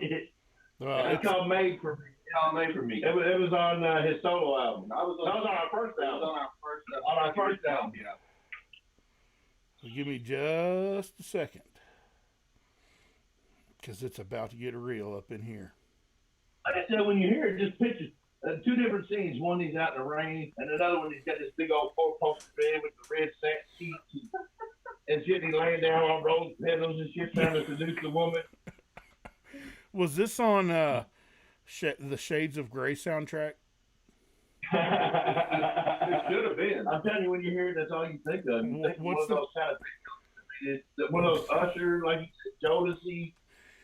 It's called Made for Me. All made for me. It was on his solo album. I was on our first album. On our first album. Yeah. So give me just a second. Because it's about to get real up in here. Like I said, when you hear it, just picture two different scenes. One, he's out in the rain, and another one, he's got this big old four-poster bed with the red satin sheets and shit. He's laying down on rose petals and shit trying to seduce the woman. Was this on the Shades of Grey soundtrack? It should have been. I'm telling you, when you hear it, that's all you think of. You think What's one of those kind of videos. It's one of those Usher, like you said, Jodeci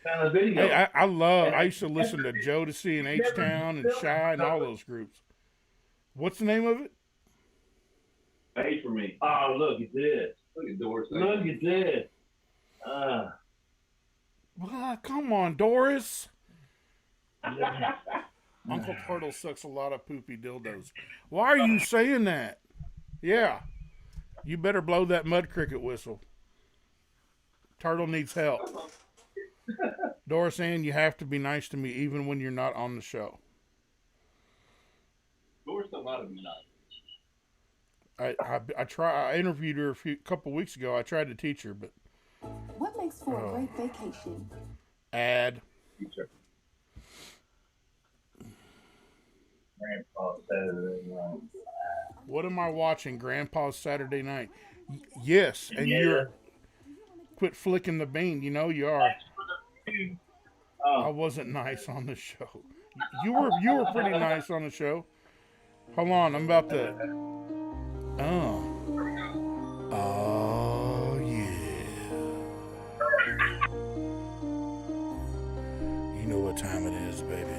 kind of videos. Hey, I used to listen to Jodeci and H-Town and Shy and all those groups. What's the name of it? Made for me. Oh, look at this. Look at Doris. Look at this. Well, come on, Doris. Uncle Turtle sucks a lot of poopy dildos. Why are you saying that? Yeah. You better blow that mud cricket whistle. Turtle needs help. Doris Ann, you have to be nice to me even when you're not on the show. Doris don't want to be nice. I interviewed her a couple weeks ago. I tried to teach her, but what makes for a great vacation? Ad. Grandpa's Saturday night. What am I watching? Grandpa's Saturday Night. Yes, and you're quit flicking the bean. You know you are. I wasn't nice on the show. You were pretty nice on the show. Hold on, I'm about to. Oh yeah. You know what time it is, baby.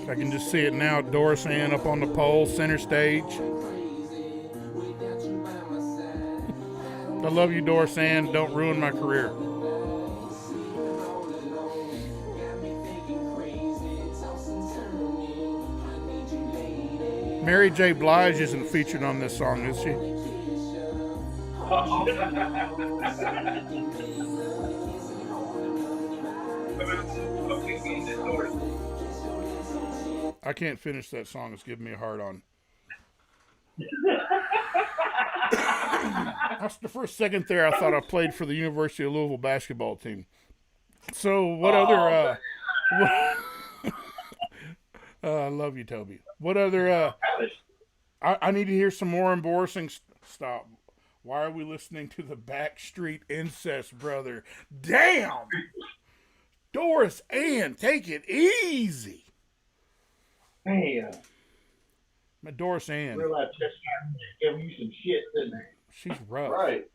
I can just see it now. Doris Ann up on the pole, center stage. I love you, Doris Ann. Don't ruin my career. Mary J. Blige isn't featured on this song, is she? I can't finish that song. It's giving me a hard on. For a second there, I thought I played for the University of Louisville basketball team. So what other... I love you, Toby. What other... I need to hear some more embarrassing... Stop. Why are we listening to the Backstreet Incest Brother? Damn! Doris Ann, take it easy. Man. My Doris Ann. Realize just give you some shit, didn't they? She's rough. Right.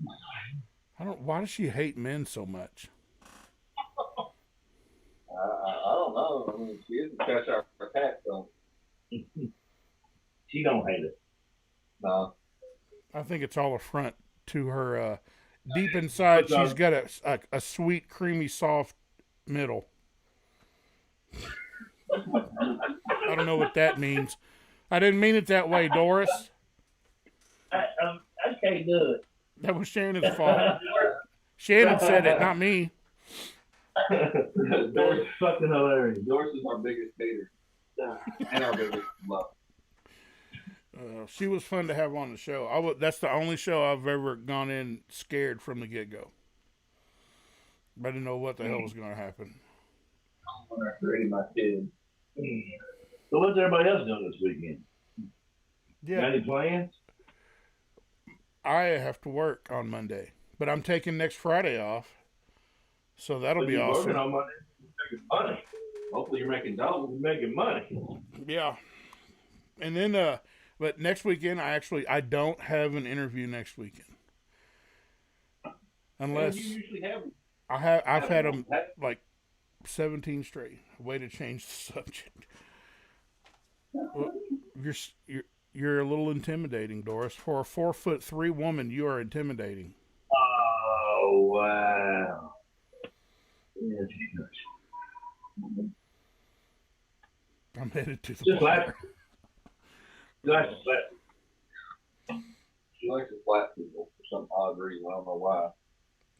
Why does she hate men so much? I don't know. I mean, she is a Cheshire cat, so. She don't hate it. No. I think it's all a front to her. Deep inside, she's got a sweet, creamy, soft middle. I don't know what that means. I didn't mean it that way, Doris. I can't do it. That was Shannon's fault. Shannon said it, not me. Doris is fucking hilarious. Doris is our biggest hater. And our biggest love. She was fun to have on the show. That's the only show I've ever gone in scared from the get-go. I didn't know what the hell was going to happen. When I created my kid. So what's everybody else doing this weekend? Yeah. Got any plans? I have to work on Monday, but I'm taking next Friday off, so that'll be awesome. Working on Monday, you're making money. Hopefully you're making double. You're making money. Yeah, and then but next weekend I don't have an interview next weekend, unless you usually have. I've had them like 17 straight. Way to change the subject. Well, you're a little intimidating, Doris. For a 4'3" woman, you are intimidating. Oh wow! Yeah, I'm headed to the just bar. like She likes to flat people for some odd reason. I don't know why.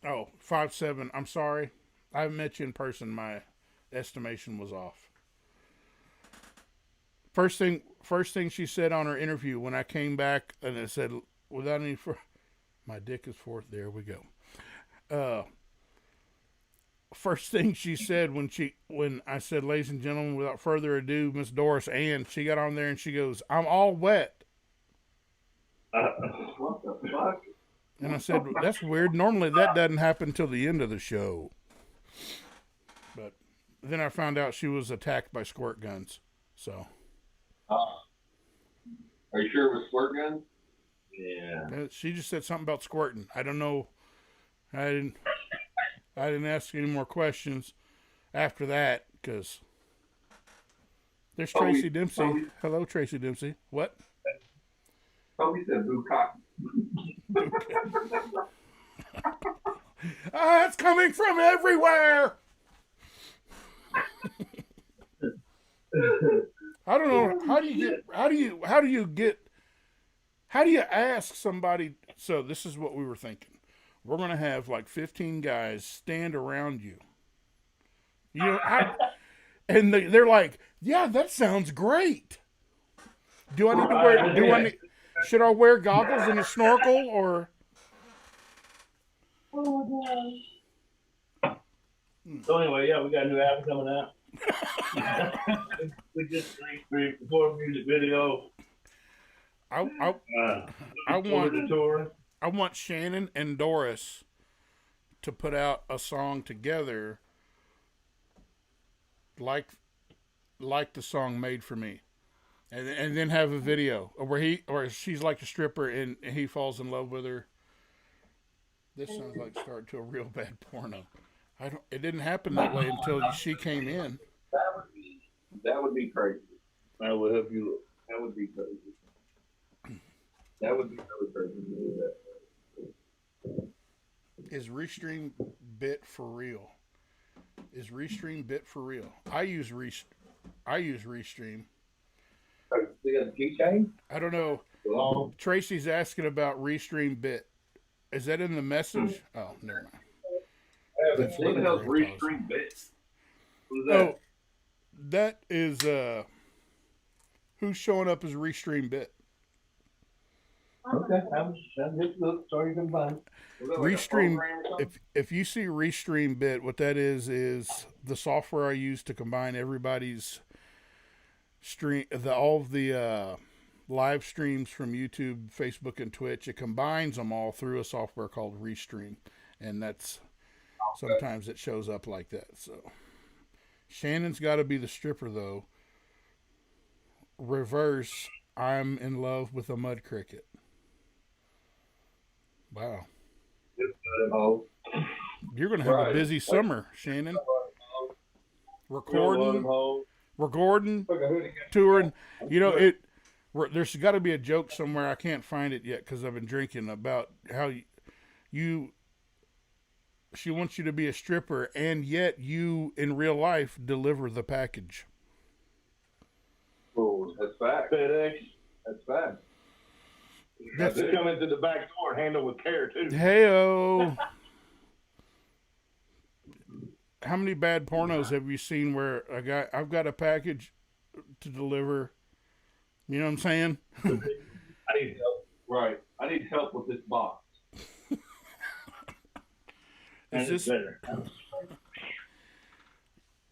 Oh, 5'7". I'm sorry. I haven't met you in person. My estimation was off. First thing she said on her interview when I came back, and it said, without any, my dick is forth. There we go. First thing she said when I said, ladies and gentlemen, without further ado, Miss Doris Ann, she got on there and she goes, I'm all wet. What the fuck? And I said, that's weird. Normally that doesn't happen till the end of the show. But then I found out she was attacked by squirt guns. So. Are you sure it was squirt guns? Yeah. She just said something about squirting. I don't know. I didn't ask any more questions after that because there's Tracy Dempsey. Hello, Tracy Dempsey. What? Probably said bukkake. It's coming from everywhere. I don't know. How do you ask somebody? So this is what we were thinking. We're going to have like 15 guys stand around you. You know, and they're like, yeah, that sounds great. Do I need to wear, should I wear goggles and a snorkel or? So anyway, yeah, we got a new album coming out. We just recorded a music video. I want Shannon and Doris to put out a song together, like the song "Made for Me," and then have a video where she's like a stripper and he falls in love with her. This sounds like starting to a real bad porno. It didn't happen that way until she came in. That would be crazy. I will help you look. That would be crazy. That would be really crazy to do that. Is Restream Bit for real? Is Restream Bit for real? I use Restream. They got a keychain? I don't know. Well, Tracy's asking about Restream Bit. Is that in the message? Oh, never mind. What the hell's Restream Bit? Who's that? Oh, that is who's showing up as Restream Bit. Okay, I'm just look. Sorry, you can find. Restream. If you see Restream Bit, what that is the software I use to combine everybody's stream, all of the live streams from YouTube, Facebook, and Twitch. It combines them all through a software called Restream, and that's sometimes it shows up like that. So Shannon's got to be the stripper though. Reverse. I'm in love with a mud cricket. Wow. You're going to have a busy summer, Shannon. Recording, touring. You know, there's got to be a joke somewhere. I can't find it yet because I've been drinking about how she wants you to be a stripper, and yet you, in real life, deliver the package. Oh, that's fact. FedEx. That's fact. They come into the back door and handle with care too. Hey-o. How many bad pornos have you seen where I've got a package to deliver? You know what I'm saying? I need help. Right. I need help with this box. Is this better?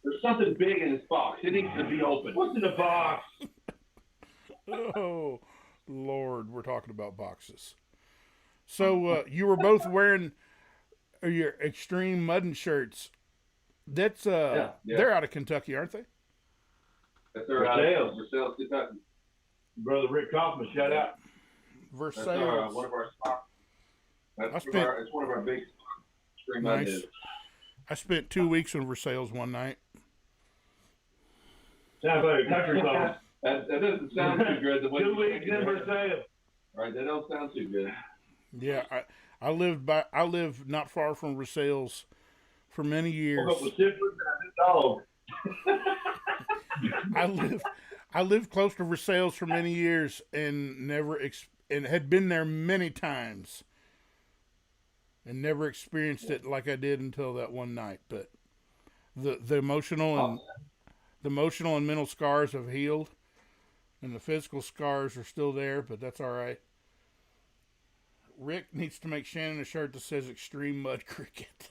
There's something big in this box. It needs to be open. What's in the box? Oh, Lord, we're talking about boxes. So you were both wearing your Extreme Muddin shirts. That's yeah. They're out of Kentucky, aren't they? That's their Versailles, Kentucky. Brother Rick Kaufman, shout out. Versailles. One of our stocks. It's one of our big Extreme Nice. Muddin. I spent 2 weeks in Versailles one night. Sounds like a country song. That doesn't sound too good. The way 2 weeks in Versailles. Right, that don't sound too good. Yeah, I lived not far from Versailles for many years. Woke up with syphilis and a new dog. I lived close to Versailles for many years and and had been there many times and never experienced it like I did until that one night. But the emotional and mental scars have healed, and the physical scars are still there, but that's all right. Rick needs to make Shannon a shirt that says Extreme Mud Cricket.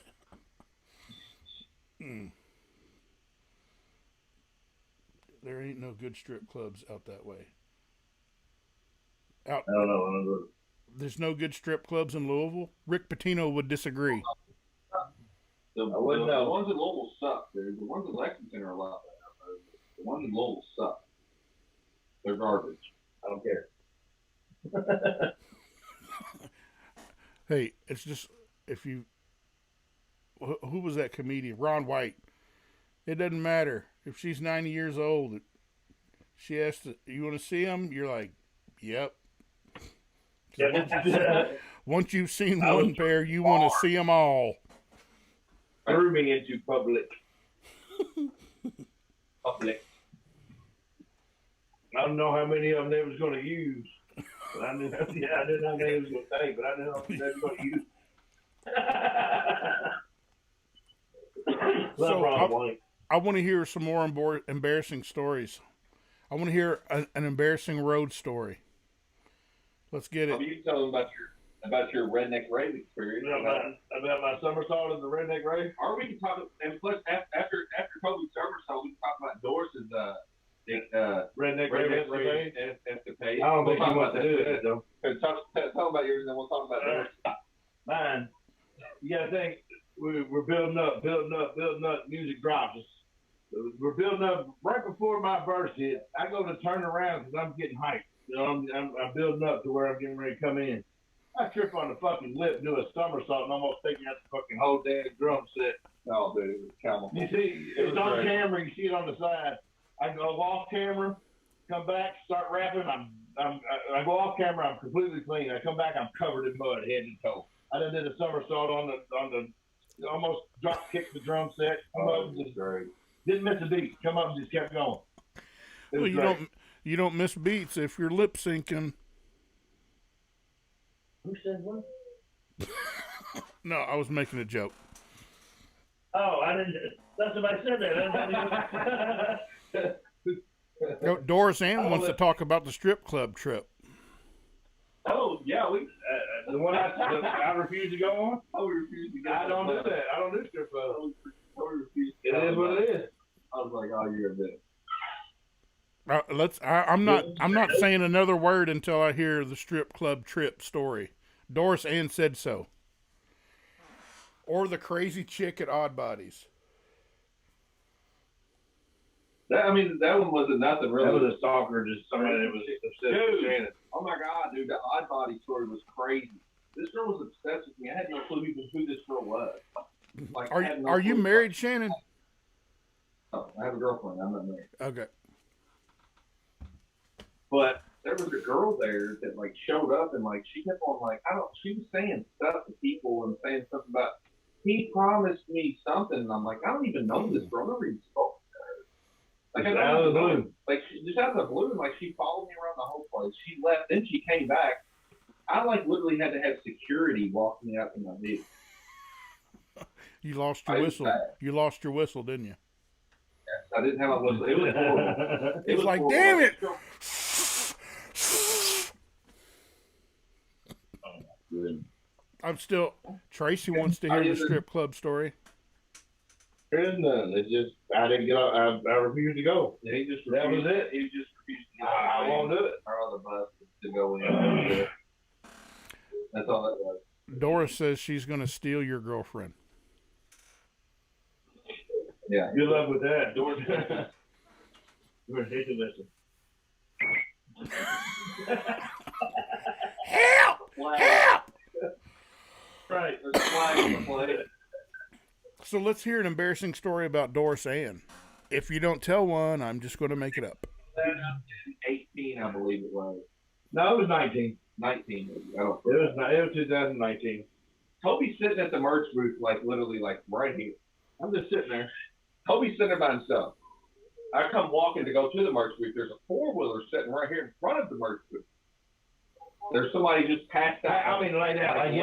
There ain't no good strip clubs out that way. I don't know. There's no good strip clubs in Louisville. Rick Pitino would disagree. The ones in Louisville suck, dude. The ones in Lexington are a lot better. The ones in Louisville suck. They're garbage. I don't care. Hey, it's just, if you, who was that comedian? Ron White. It doesn't matter. If she's 90 years old, she asks, you want to see him? You're like, yep. Once you've seen one pair, you want to see them all. Threw me into public. I don't know how many of them they was going to use. But I didn't know how many was going to take, but I didn't know they was going to use. So I want to hear some more embarrassing stories. I want to hear an embarrassing road story. Let's get it. You tell them about your redneck rave experience. About my somersault in the redneck rave? Or we can talk, and plus after Kobe's somersault, we can talk about Doris's redneck rave escapade. I don't think he wants to do that, though. Tell about yours, and then we'll talk about Doris. Mine, you got to think, we're building up. Music drops. We're building up right before my verse hits. I go to turn around because I'm getting hyped. You know, I'm building up to where I'm getting ready to come in. I trip on the fucking lip, do a somersault, and almost taking out the fucking whole damn drum set. Oh, dude, it was camel. You see, it's on camera. You see it on the side. I go off camera, come back, start rapping. I go off camera. I'm completely clean. I come back. I'm covered in mud, head to toe. I done did a somersault on the almost drop kicked the drum set. Didn't miss a beat. Come up and just kept going. Well, you don't miss beats if you're lip syncing. Who said what? No, I was making a joke. Oh, I didn't. That's what I said that. Doris Ann wants to talk about the strip club trip. Oh yeah, the one I refuse to go on. I don't do that. I don't do strip clubs. It is what it is. I was like, oh, you're a bit. I'm not saying another word until I hear the strip club trip story. Doris Ann said so. Or the crazy chick at Odd Bodies. That one wasn't nothing really. That was a stalker, just somebody that was obsessed with Shannon. Oh my God, dude, the Odd Body story was crazy. This girl was obsessed with me. I had no clue even who this girl was. Like, are you married, Shannon? No, I have a girlfriend. I'm not married. Okay. But there was a girl there that like showed up and like she kept on like she was saying stuff to people and saying stuff about he promised me something and I'm like I don't even know this girl. I never even spoke to her. Like out of the blue. Like just out of the blue, like she followed me around the whole place. She left, then she came back. I like literally had to have security walk me out to my vehicle. You lost your whistle. You lost your whistle, didn't you? Yes, I didn't have a whistle. It was horrible. It was like, damn it! I'm still. Tracy wants to hear the strip club story. There's none. It's just I didn't get out. I refused to go. Yeah, he just that refused. was it. He just refused to go. I won't do it. Our other bus to go in. That's all that was. Doris says she's going to steal your girlfriend. Yeah. Good luck with that, Doris. You're ridiculous. Help! Help! Right. There's a flag on the plate. So let's hear an embarrassing story about Doris Ann. If you don't tell one, I'm just going to make it up. 18, I believe it was. No, it was 19. 19. I don't. It was 2019. Toby's sitting at the merch booth, like literally, like right here. I'm just sitting there. Toby's sitting there by himself. I come walking to go to the merch booth. There's a 4-wheeler sitting right here in front of the merch booth. There's somebody just passed out. I mean, laid out. Like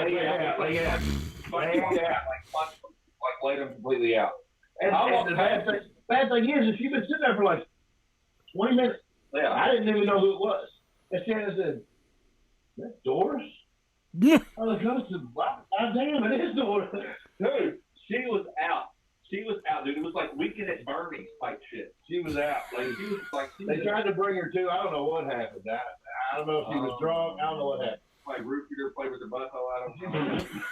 laid them completely out. And the bad thing is, she's been sitting there for like 20 minutes. Yeah. I didn't even know who it was. And Shannon said, "That's Doris?" Yeah. I was like, God damn, it is Doris. Dude, she was out. She was out, dude. It was like Weekend at Bernie's type shit. She was out. Like she was like. They tried to bring her to. I don't know what happened. I don't know if she was drunk. I don't know what happened. Like roofied her, played with her butthole. I don't know.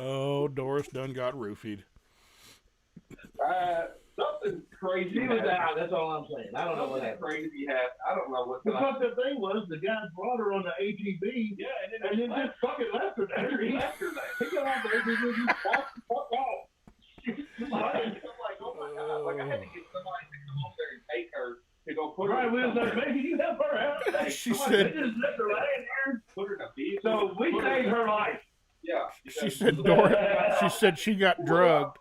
Oh, Doris done got roofied. Something crazy. She was out. That's all I'm saying. I don't know what happened. Crazy happened. I don't know what. The fucked thing was the guy brought her on the ATV. Yeah, and then just fucking left her there. He got off the ATV and just walked the fuck off. I'm like, oh my god! Like I had to get somebody to come over there and take her to go put her. Right, we was like, maybe you help her out. She Come on, said, they just left her laying there. Put her in a vehicle. So we saved her life. Yeah. she said Doris. She said she got drugged.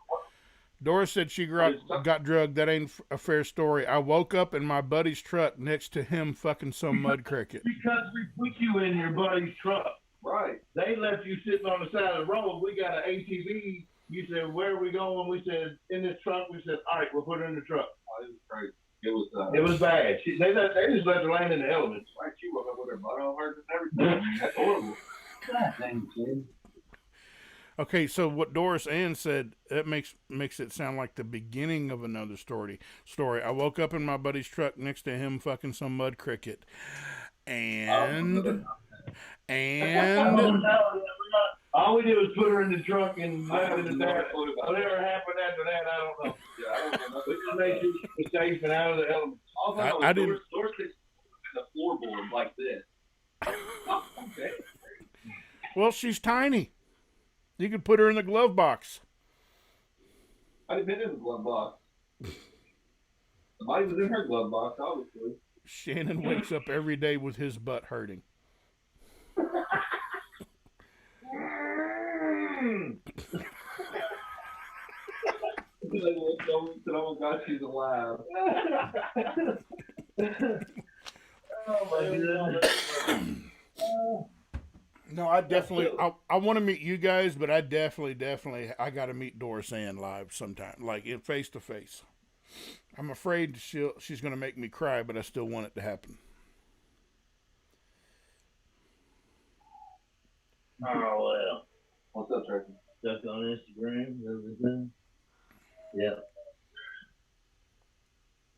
Doris said she got drugged. That ain't a fair story. I woke up in my buddy's truck next to him fucking some mud cricket. Because we put you in your buddy's truck. Right. They left you sitting on the side of the road. We got an ATV. You said, where are we going? We said, in this truck. We said, all right, we'll put her in the truck. Oh, it was crazy. It was bad. They just let her land in the elements. Like she woke up with her butt on her and everything. That's horrible. God dang, kid. Okay, so what Doris Ann said, that makes it sound like the beginning of another story. I woke up in my buddy's truck next to him fucking some mud cricket. And all we did was put her in the trunk and left it at that. Whatever happened after that, I don't know. Yeah, I don't know. We just made sure she was safe and out of the elements. I didn't. Doris in the floorboard like this. Okay. Well, she's tiny. You could put her in the glove box. I'd been in the glove box. Somebody was in her glove box, obviously. Shannon wakes up every day with his butt hurting. Oh my God, she's alive. Oh my God. No, I definitely, I want to meet you guys, but I definitely, I got to meet Doris Ann live sometime, like in face to face. I'm afraid she's going to make me cry, but I still want it to happen. Oh, well. What's up, Tracy? Stuff on Instagram, everything. Yeah.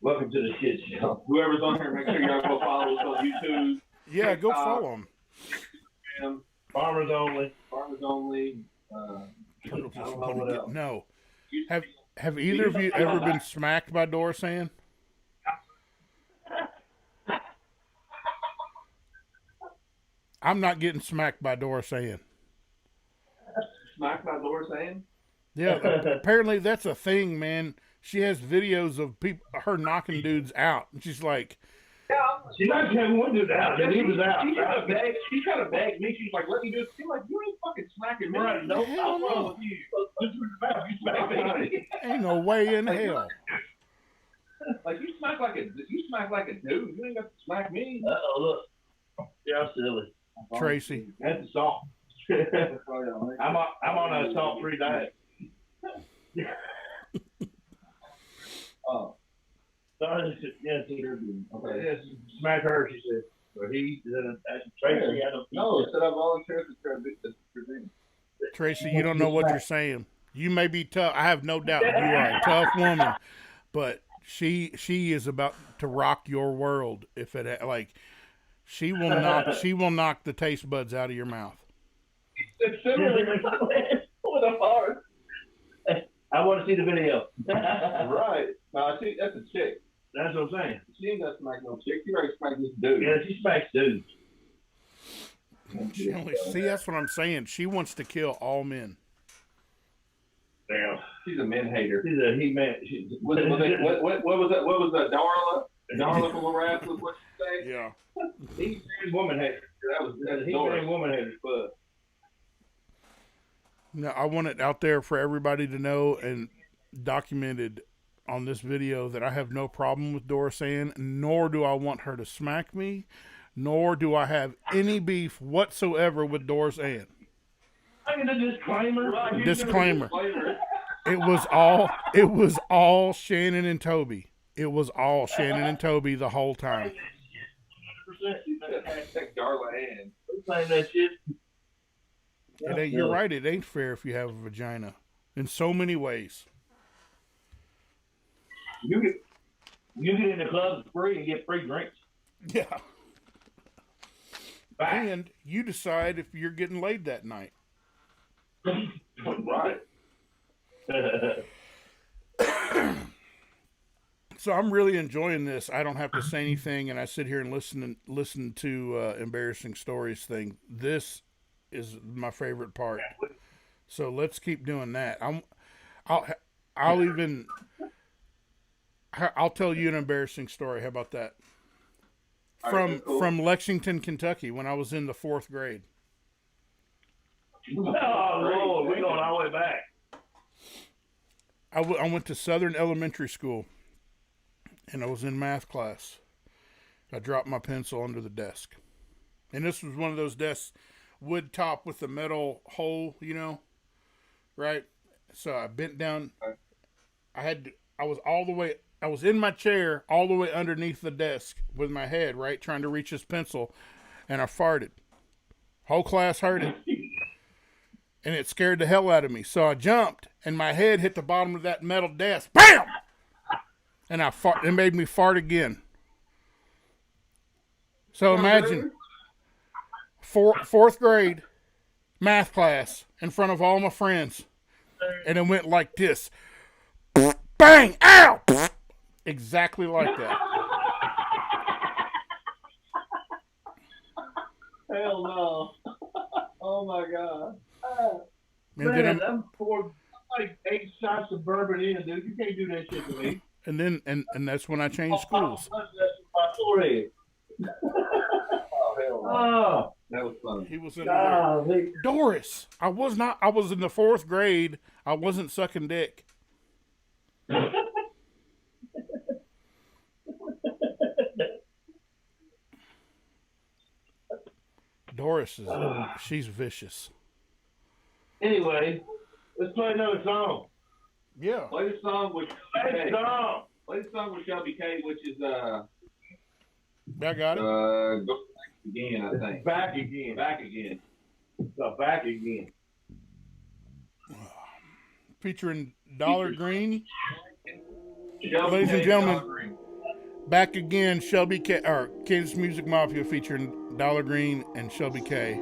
Welcome to the shit show. Whoever's on here, make sure y'all go follow us on YouTube. Yeah, go follow them. Farmers only. Farmers only. Turtles I just don't know wanna what get- else. no. Have either of you ever been smacked by Doris Ann? I'm not getting smacked by Doris Ann. Smacked by Doris Ann? Yeah, apparently that's a thing, man. She has videos of her knocking dudes out, and she's like, She not having one dude out, and he was out. She tried to beg me. She's like, let me do it. She's like, you ain't fucking smacking me. Right, no, hell no. wrong with you. This is about you smacking me. ain't no way in hell. Like you smack like a dude. You ain't got to smack me. Uh-oh, look. Yeah, silly. Tracy. That's a salt. I'm on a salt-free diet. Oh. Sorry, yes, Okay. yes, smack her, she said. Or he, Tracy, I don't No, it said I volunteered to intervene. Tracy, you don't know what you're saying. You may be tough. I have no doubt you are a tough woman, but she is about to rock your world. If it she will knock the taste buds out of your mouth. It's similar with a heart. I want to see the video. Right. No, see, that's a chick. That's what I'm saying. She ain't got to smack no chick. She already smacked this dude. Yeah, she smacks dudes. She only see. That's what I'm saying. She wants to kill all men. Damn. She's a men hater. She's a he-man. What was that? What was that? Darla? Darla from Larath was what you say? Yeah. He-man woman hater. That's a Doris. he-man woman hater club. No, I want it out there for everybody to know and documented on this video that I have no problem with Doris Ann, nor do I want her to smack me, nor do I have any beef whatsoever with Doris Ann. I get a disclaimer. Disclaimer. It was all Shannon and Toby. It was all Shannon and Toby the whole time. 100%. Hashtag Darla Ann. Saying that shit. You're right. It ain't fair if you have a vagina in so many ways. You get in the club free and get free drinks. Yeah. Back. And you decide if you're getting laid that night. Right. So I'm really enjoying this. I don't have to say anything, and I sit here and listen to embarrassing stories thing. This is my favorite part. So let's keep doing that. I'll tell you an embarrassing story. How about that? From Lexington, Kentucky, when I was in the 4th grade. Oh Lord, we're going all the way back. I went to Southern Elementary School, and I was in math class. I dropped my pencil under the desk. And this was one of those desks, wood top with the metal hole, right? So I bent down. I was in my chair all the way underneath the desk with my head, right, trying to reach this pencil, and I farted. Whole class heard it. And it scared the hell out of me. So I jumped, and my head hit the bottom of that metal desk. BAM! And it made me fart again. So imagine, 4th grade, math class, in front of all my friends. And it went like this. Bang! Ow! Exactly like that. Hell no. Oh my God. And Man, then I'm like 8 shots of bourbon in, dude. You can't do that shit to me. and that's when I changed schools. That's my forehead. Oh, hell no. Oh, That was funny. He was in God. Doris. I was in the 4th grade. I wasn't sucking dick. Doris she's vicious. Anyway, let's play another song. Yeah. Play the song with Play the song. Play the song with Shelby K, which is I got it. go back again, I think. Back again. Back again. Back again. Featuring Dollar Green. Shelby Ladies and K, gentlemen. Dollar Green. Back again, Shelby K, or Kansas Music Mafia featuring Dollar Green and Shelby K.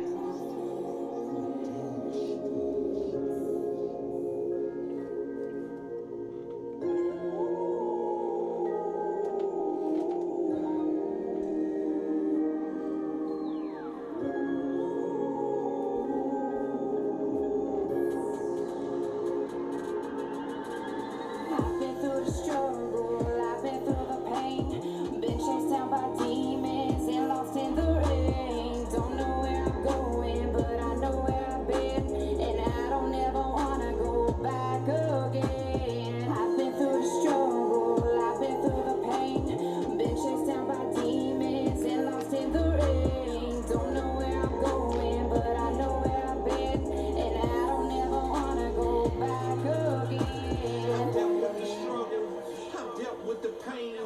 I've been through the struggle, I've been through the pain, been chased down by demons and lost in the rain. Don't know where I'm going, but I know where I've been, and I don't ever wanna go back again. I've been through the struggle, I've been through the pain, been chased down by demons and lost in the rain. Don't know where I'm going, but I know where I've been, and I don't ever wanna go back again. I've dealt with the pain.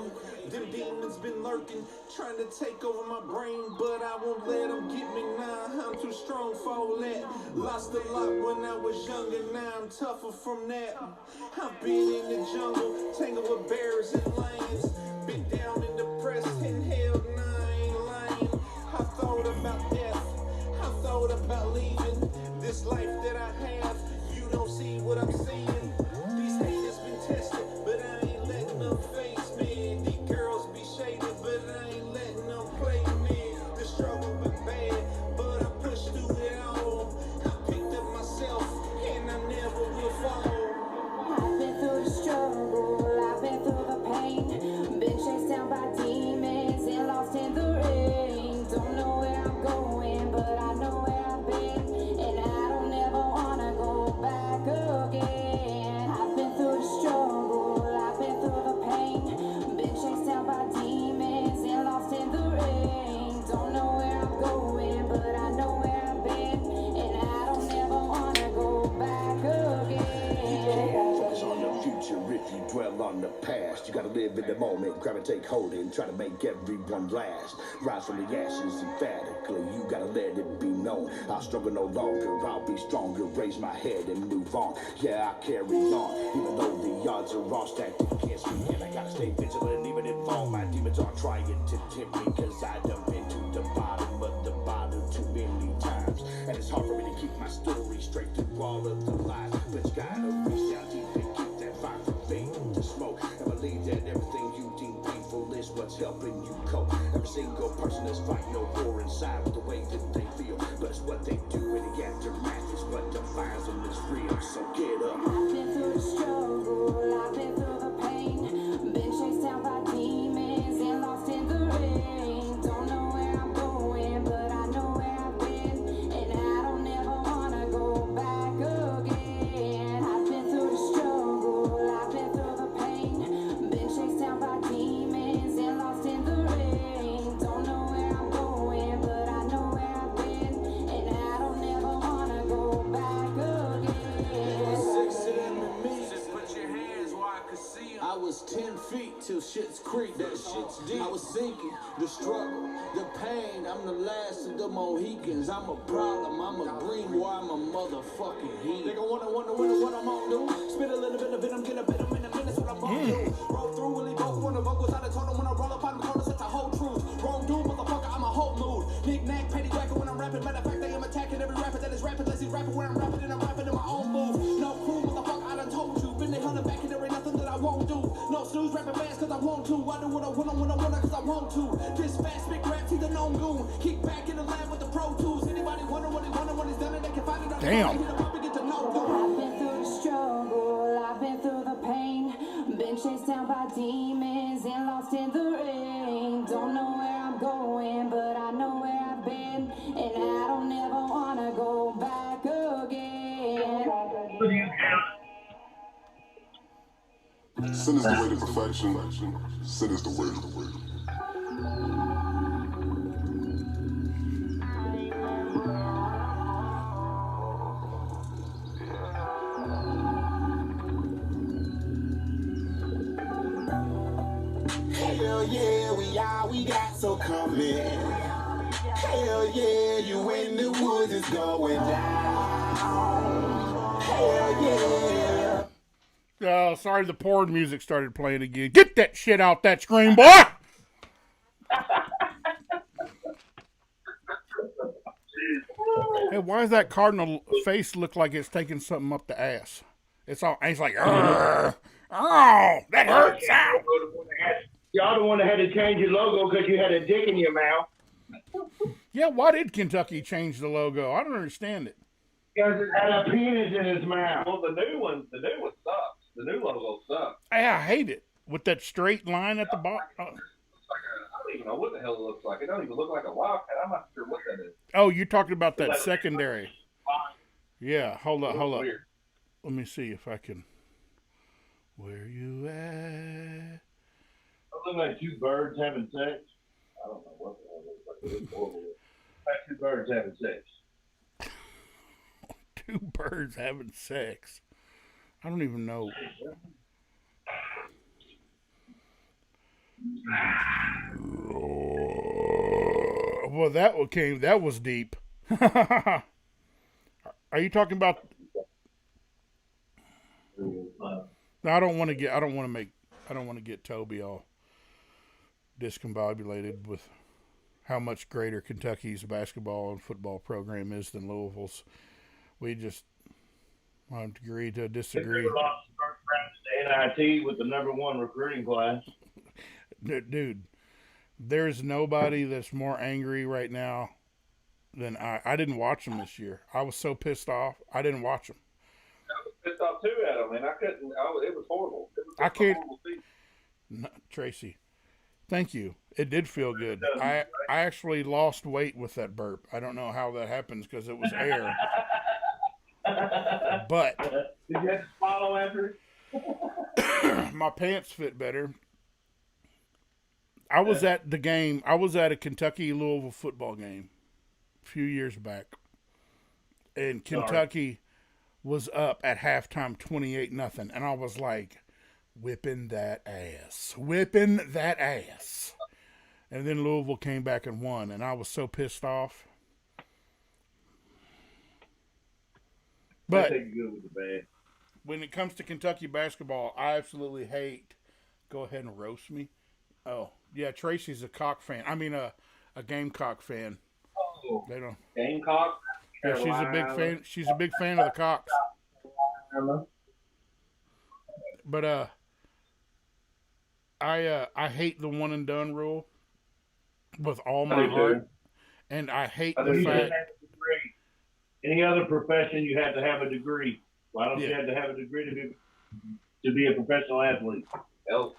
Them demons been lurking, trying to take over my brain, but I won't let them get me now. I'm too strong for all that. Lost a lot when I was younger, now I'm tougher from that. I've been in the jungle, tangled with bears and lions, been down and depressed and held, and I ain't lying. I thought about death, I thought about leaving this life that I have. You don't see what I'm seeing. These haters been tested, but I ain't letting them face me. These girls be shaded, but I ain't letting them play me. The struggle been bad, but I'm pushing on the past. You gotta live in the moment, grab and take hold and try to make everyone last. Rise from the ashes emphatically, you gotta let it be known. I'll struggle no longer, I'll be stronger, raise my head and move on. Yeah, I carry on, even though the odds are all stacked against me. And I gotta stay vigilant, even if all my demons are trying to tempt me. Cause I done been to the bottom of the bottle too many times. And it's hard for me to keep my story straight through all of the lies. But you gotta reach down deep and keep that fire from fading to smoke. And believe that everything you deem painful is what's helping you cope. Every single person is fighting a war inside with the way that they feel. But it's what they do in the aftermath is what defines them as real. So get up. I've been through the struggle, I've been through the pain, been chased down by demons and lost in the rain. Don't know where I'm going, but I know where I've been, and I don't ever wanna go back again. I've been through the struggle, I've been through the pain, been chased down by demons and lost in the rain. Don't know where I'm going, but I know where I've been, and I don't ever wanna go back again. I was 10 feet till shit's creek, that shit's deep. I was sinking, the struggle, the pain. I'm the last of the Mohicans. I'm a problem, I'm a green war, I'm a motherfucking heat. They gon' wonder what I'm on do. Spit a little bit of it, I'm gonna bit 'em in a minute, what I'm on do. Roll through, Willie vocal on the vocals, out of total when I roll up on the corners, it's a whole truth. Wrong dude, motherfucker, I'm a whole mood. Knick-knack, petty whacker when I'm rapping. Matter of fact, I am attacking every rapper that is rapping. Lazy rapper where I'm rapping and I'm rapping in my own move. No crew, motherfucker, I done told you. Been they hunting back and there ain't nothing that I won't do. No snooze, rapping fast cause I want to. I do what I wanna when I wanna cause I want to. This fast, big rap, he's a known goon. Kick back in the lab with the Pro Tools. Anybody wonder what he's done and they can find it on Damn. the get to know I've been through the struggle, I've been through the pain, been chased down by demons and lost in the rain. Don't know where I'm going, but I know where I've been, and I don't ever wanna go back again. Sin is the way to perfection. Sin is the way to the way. Hell yeah, we got so coming. Hell yeah, you in the woods, it's going down. Hell yeah. Oh, sorry, the porn music started playing again. Get that shit out that screen, boy! Hey, why does that cardinal face look like it's taking something up the ass? It's like, oh, that hurts. Ow. Y'all the one that had to change your logo because you had a dick in your mouth. Yeah, why did Kentucky change the logo? I don't understand it. Because it had a penis in his mouth. Well, the new one sucks. The new logo sucks. Hey, I hate it with that straight line at the bottom. I don't even know what the hell it looks like. It don't even look like a wildcat. I'm not sure what that is. Oh, you're talking about that secondary. Yeah, hold up. Weird. Let me see if I can. Where you at? It looks like two birds having sex. I don't know what the hell it looks like. It looks horrible. Like two birds having sex. Two birds having sex. I don't even know. Well, that was deep. Are you talking about? No, I don't want to get Toby all discombobulated with how much greater Kentucky's basketball and football program is than Louisville's. We just agree to disagree. They lost the first round to the NIT with the #1 recruiting class. Dude, there's nobody that's more angry right now than I. I didn't watch them this year. I was so pissed off. I didn't watch them. I was pissed off too at them, and I couldn't. It was horrible. It was I can't. horrible season. No, Tracy, thank you. It did feel good. I actually lost weight with that burp. I don't know how that happens because it was air. But did you have to swallow after it? My pants fit better. I was at the game. I was at a Kentucky-Louisville football game a few years back, and Kentucky was up at halftime 28-0, and I was like, whipping that ass. Whipping that ass. And then Louisville came back and won, and I was so pissed off. But I take good with the bad. When it comes to Kentucky basketball, I absolutely hate. Go ahead and roast me. Oh, yeah, Tracy's a Cock fan. I mean, a Gamecock fan. Oh, They don't. Gamecock. Yeah, she's a big fan. She's a big fan of the Cocks. But I hate the one and done rule with all my heart, and I hate the fact. Any other profession, you had to have a degree. Why don't you have to have a degree to be a professional athlete? Else,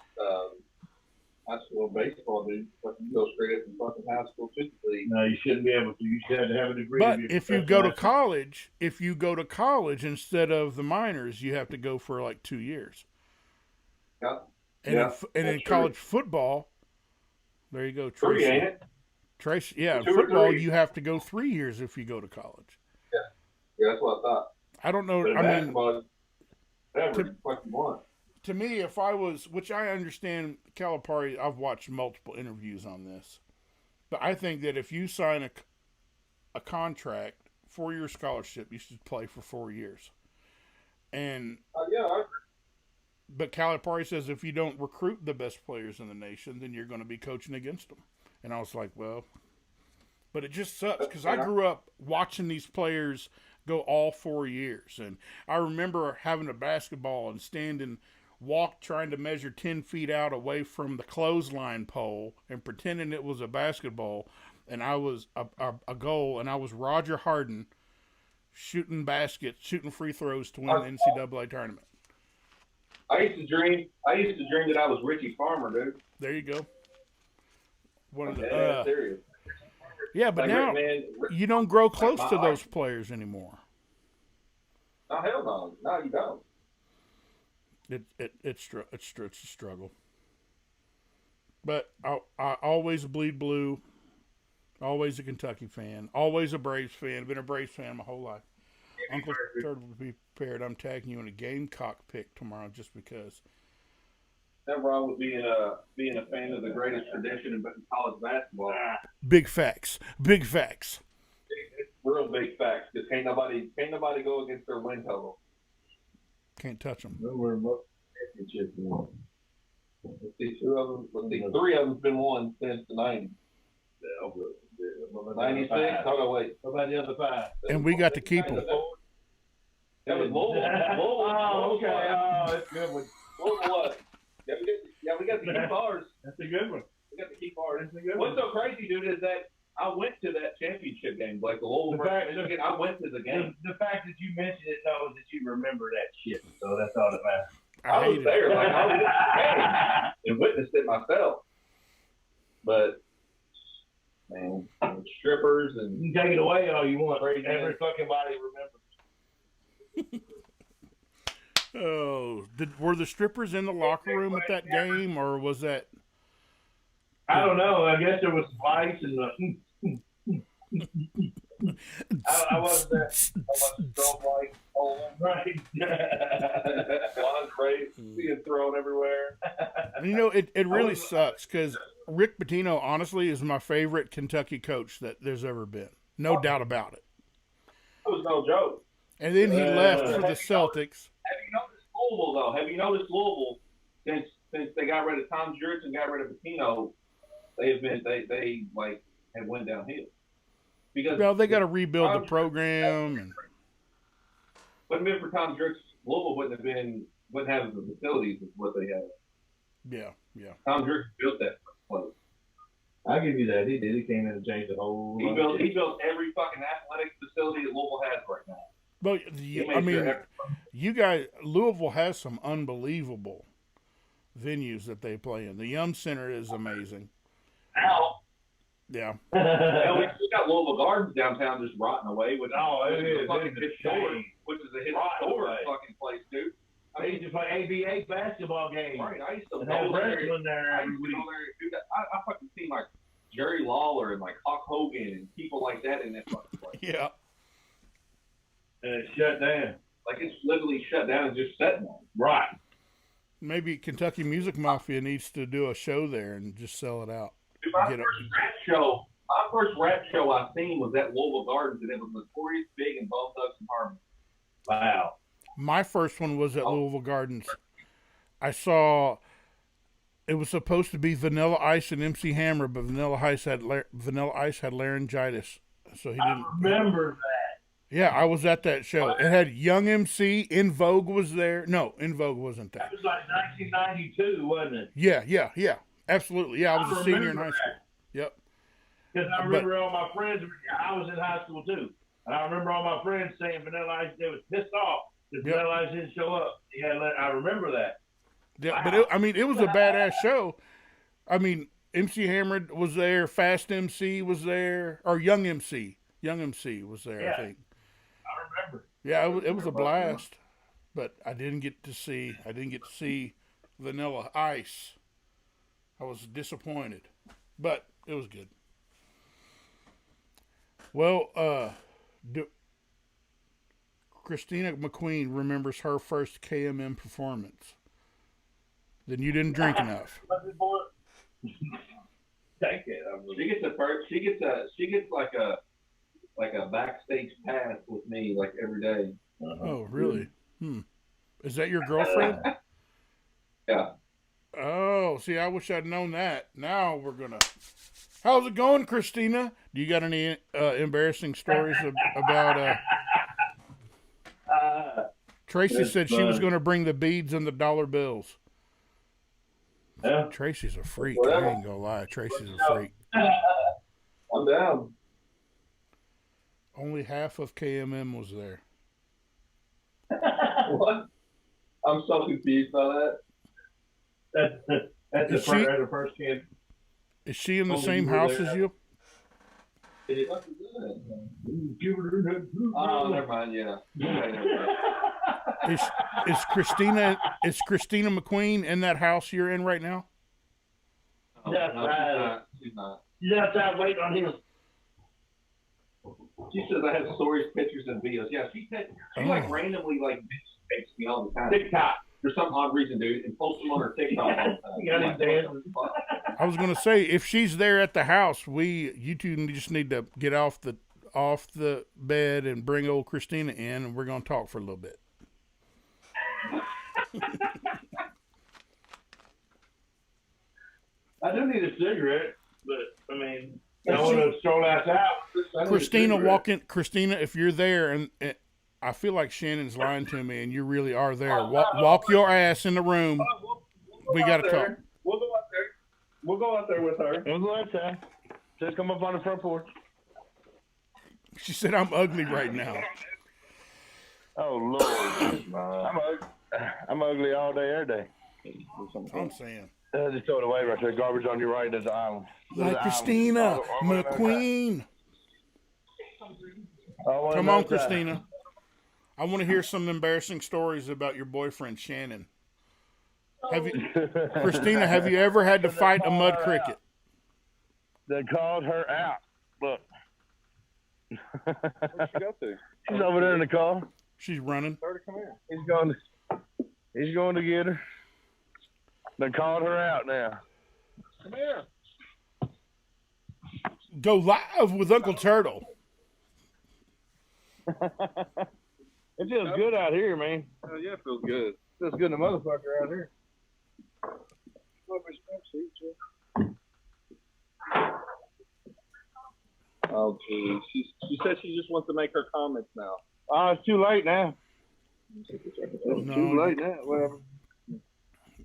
high school baseball, dude. You go straight up from fucking high school to the league. No, you shouldn't be able to. You should have to have a degree. But to be a if you go to athlete. college, instead of the minors, you have to go for like 2 years. Yeah. And in college football, there you go, Tracy. 3, ain't it? Tracy, yeah, in 2 or football 3. you have to go 3 years if you go to college. Yeah, that's what I thought. I don't know. But I mean, basketball, whatever, what you want. to me, if I was, which I understand, Calipari, I've watched multiple interviews on this, but I think that if you sign a contract, 4-year scholarship, you should play for 4 years. And Yeah, I agree. but Calipari says if you don't recruit the best players in the nation, then you're going to be coaching against them. And I was like, well, but it just sucks because I grew up watching these players go all 4 years. And I remember having a basketball and trying to measure 10 feet out away from the clothesline pole and pretending it was a basketball. And I was a goal, and I was Roger Harden shooting baskets, shooting free throws to win the NCAA tournament. I used to dream that I was Richie Farmer, dude. There you go. One of the, Yeah, serious. yeah, but Like, now man, you don't grow close to those players anymore. No, hell no. No, you don't. It's a struggle. But I always bleed blue. Always a Kentucky fan. Always a Braves fan. Been a Braves fan my whole life. Uncle Turtle, be prepared. I'm tagging you in a Gamecock pick tomorrow just because. Nothing wrong with being a fan of the greatest tradition in college basketball. Big facts. Big facts. It's real big facts because can't nobody go against their win total. Can't touch them. Let's see, 2 of them. Let's see, 3 of them's been won since the 90s. 96? Hold on, wait. What about the other 5? And we got to keep them. That was Louisville. Oh, okay. Oh, that's a good one. Louisville what? Yeah, we got to keep ours. That's a good one. We got to keep ours. That's a good What's one. so crazy, dude, is that I went to that championship game, like the Louisville versus Michigan. I went to the game. The fact that you mentioned it knows that you remember that shit, so that's all that matters. I was there, like I was at the game and witnessed it myself. But man, strippers and You can take it away all you want. Crazy. Every fucking body remembers. Oh, were the strippers in the locker room at that game, or was that? I don't know. I guess there was lights and I wasn't there. I wasn't strobe light. Oh, right. lingerie being thrown everywhere. You know, it really sucks because Rick Pitino, honestly, is my favorite Kentucky coach that there's ever been. No doubt about it. It was no joke. And then he left for the Celtics. Have you noticed Louisville, though? Have you noticed Louisville, since they got rid of Tom Jurich and got rid of Pitino, they have went downhill. Because Well, they got to rebuild the program. And wouldn't have been for Tom Jurich, Louisville wouldn't have the facilities as what they have. yeah. Tom Jurich built that place. I'll give you that. He did. He came in and changed the whole. He built every fucking athletic facility that Louisville has right now. But I mean, you guys, Louisville has some unbelievable venues that they play in. The Yum Center is amazing. Ow. Yeah. Hell, we still got Louisville Gardens downtown just rotting away, which it is is. a fucking It is a historic, shame. which is a Rotting away. historic fucking place, dude. I used to play ABA basketball games. Right, I used to And have go there. wrestling there I every used to week. go there, dude. I fucking seen like Jerry Lawler and like Hulk Hogan and people like that in that fucking place. Yeah. And it shut down. Like it's literally shut down and just sitting there. Right. Maybe Kentucky Music Mafia needs to do a show there and just sell it out. My first rap show I seen was at Louisville Gardens, and it was Notorious Big and Bone Thugs and Harmony. Wow. My first one was at Louisville Gardens. I saw. It was supposed to be Vanilla Ice and MC Hammer, but Vanilla Ice had laryngitis, so he didn't. I remember that. Yeah, I was at that show. It had Young MC. In Vogue was there. No, In Vogue wasn't there. That was like 1992, wasn't it? Yeah. Absolutely. Yeah, I was a senior in high school. Yep. Because I remember all my friends. I was in high school too, and I remember all my friends saying Vanilla Ice. They was pissed off that Vanilla Ice didn't show up. I remember that. Yeah, wow. But it was a badass show. I mean, MC Hammer was there. Fast MC was there, or Young MC. Young MC was there. Yeah. I think. I remember. Yeah, it was a blast, but I didn't get to see Vanilla Ice. I was disappointed, but it was good. Well, Christina McQueen remembers her first KMM performance. Then you didn't drink enough. Take it. She gets a first. She gets like a backstage pass with me like every day. Oh, really? Is that your girlfriend? Yeah. Oh, see, I wish I'd known that. Now we're gonna. How's it going, Christina? Do you got any embarrassing stories about? Tracy said she was going to bring the beads and the dollar bills. Yeah. Tracy's a freak. Whatever. I ain't gonna lie. Tracy's a freak. I'm down. Only half of KMM was there. What? I'm so confused by that. That's the first kid. Is she in the same house as you? Oh, never mind. Yeah. Okay, never mind. Is Christina McQueen in that house you're in right now? Oh, That's no, right. she's not. You have to wait on him. She says I have stories, pictures, and videos. Yeah, she like randomly like takes me all the time. TikTok. For some odd reason, dude, and posts them on her TikTok all the time. You got any dances? I was gonna say if she's there at the house, you two just need to get off the bed and bring old Christina in, and we're gonna talk for a little bit. I do need a cigarette, but I mean, I want to stroll outside. Christina, if you're there, and I feel like Shannon's lying to me, and you really are there. Walk your ass in the room. We got to talk. We'll go out there. We'll go out there with her. We'll go outside. Just come up on the front porch. She said, "I'm ugly right now." Oh Lord, I'm ugly all day, every day. I'm saying. Just throw it away right there. Garbage on your right. There's the island. Like Christina McQueen. Come on, Christina. I want to hear some embarrassing stories about your boyfriend, Shannon. Christina, have you ever had to fight a mud cricket? They called her out. Look. Where'd she go to? She's over there in the car. She's running. Tell her to come here. He's going to get her. They called her out now. Come here. Go live with Uncle Turtle. It feels good out here, man. Oh, yeah, it feels good. Feels good in the motherfucker out here. Oh, geez. She said she just wants to make her comments now. Oh, it's too late now. No, Too late now. Whatever.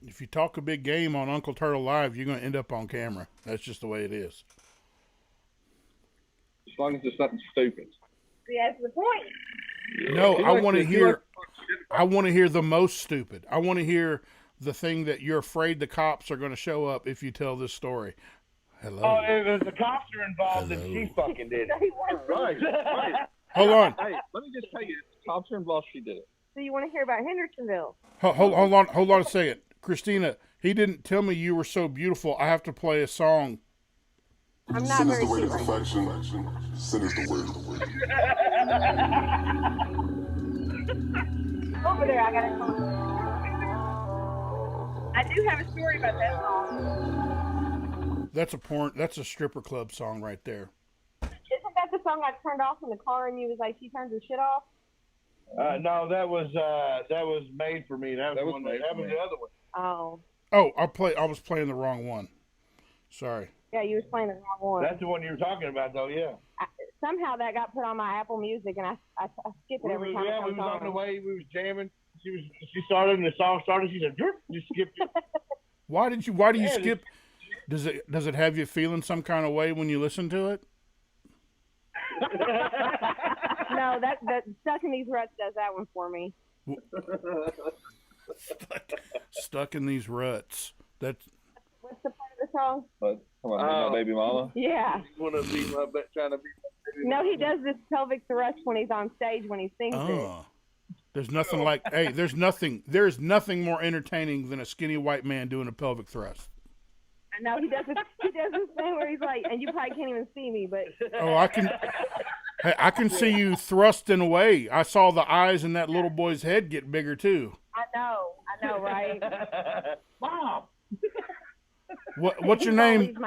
If you talk a big game on Uncle Turtle Live, you're going to end up on camera. That's just the way it is. As long as it's something stupid. See, that's the point. No, I want to hear the most stupid. I want to hear the thing that you're afraid the cops are going to show up if you tell this story. Hello. Oh, if the cops are involved, then she fucking did it. Right. Hold on. Hey, let me just tell you, if the cops are involved, she did it. So you want to hear about Hendersonville? Hold on a second. Christina, he didn't tell me you were so beautiful. I have to play a song. I'm not Sin is very the way to cute. perfection. Sin is the way. Over there, I got a call. I do have a story about that song. That's a stripper club song right there. Isn't that the song I turned off in the car and you was like, she turned her shit off? No, that was Made for Me. That was the other one. Oh. Oh, I was playing the wrong one. Sorry. Yeah, you was playing the wrong one. That's the one you were talking about, though. Yeah. Somehow that got put on my Apple Music, and I skip it every time. Yeah, we was on the way. We was jamming. She started, and the song started. She said, "Drip," you skipped it. Why do you skip? Does it have you feeling some kind of way when you listen to it? No, that Stuck in These Ruts does that one for me. Stuck in These Ruts. That's. What's the part of the song? Come on, my baby mama. Yeah. You want to be trying to be. No, he does this pelvic thrust when he's on stage when he sings it. There's nothing like there's nothing more entertaining than a skinny white man doing a pelvic thrust. I know he does this thing where he's like, and you probably can't even see me, but oh, I can see you thrusting away. I saw the eyes in that little boy's head get bigger too. I know, right? Mom. What's your name?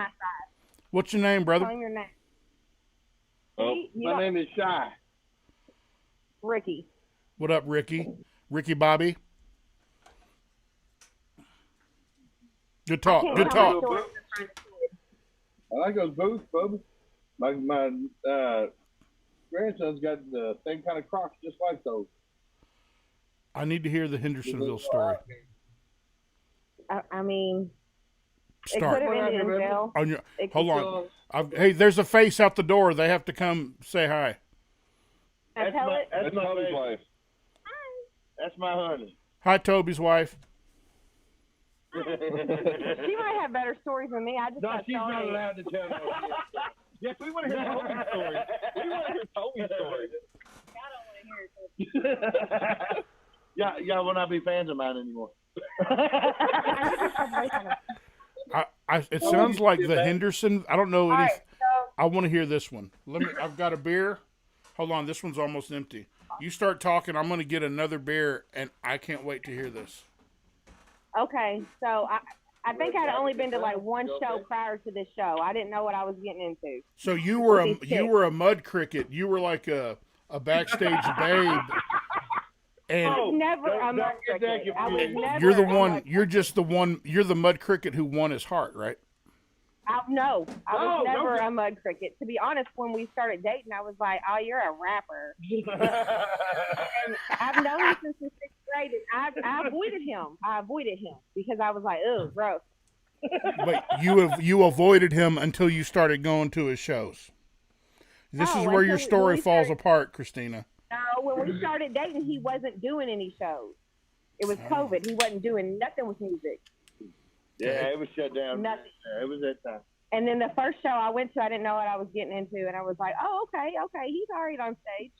What's your name, brother? Tell him your name. Oh, my name is Shy. Ricky. What up, Ricky? Ricky Bobby. Good talk. Good talk. I like those boots, Bubba. My grandson's got the same kind of Crocs just like those. I need to hear the Hendersonville story. I mean, Start. It could have ended in jail. Hold on. Hey, there's a face out the door. They have to come say hi. That's my Toby's wife. That's my honey. Hi, Toby's wife. She might have better stories than me. She's not allowed to tell those. Yes, we want to hear Toby's story. We want to hear Toby's story. I don't want to hear it. Y'all will not be fans of mine anymore. It sounds like the Henderson. I don't know. Right, I want to hear this one. I've got a beer. Hold on, this one's almost empty. You start talking. I'm going to get another beer, and I can't wait to hear this. Okay, so I think I'd only been to like one show prior to this show. I didn't know what I was getting into. So you were a mud cricket. You were like a backstage babe. And I was never a mud cricket. You're the one. You're just the one. You're the mud cricket who won his heart, right? No, I was never a mud cricket. To be honest, when we started dating, I was like, "Oh, you're a rapper." And I've known him since the 6th grade, and I avoided him. I avoided him because I was like, "Ugh, gross." But you avoided him until you started going to his shows. This is where your story falls apart, Christina. No, when we started dating, he wasn't doing any shows. It was COVID. He wasn't doing nothing with music. Yeah, it was shut down. Nothing. Yeah, it was that time. And then the first show I went to, I didn't know what I was getting into, and I was like, "Oh, okay, he's all right on stage."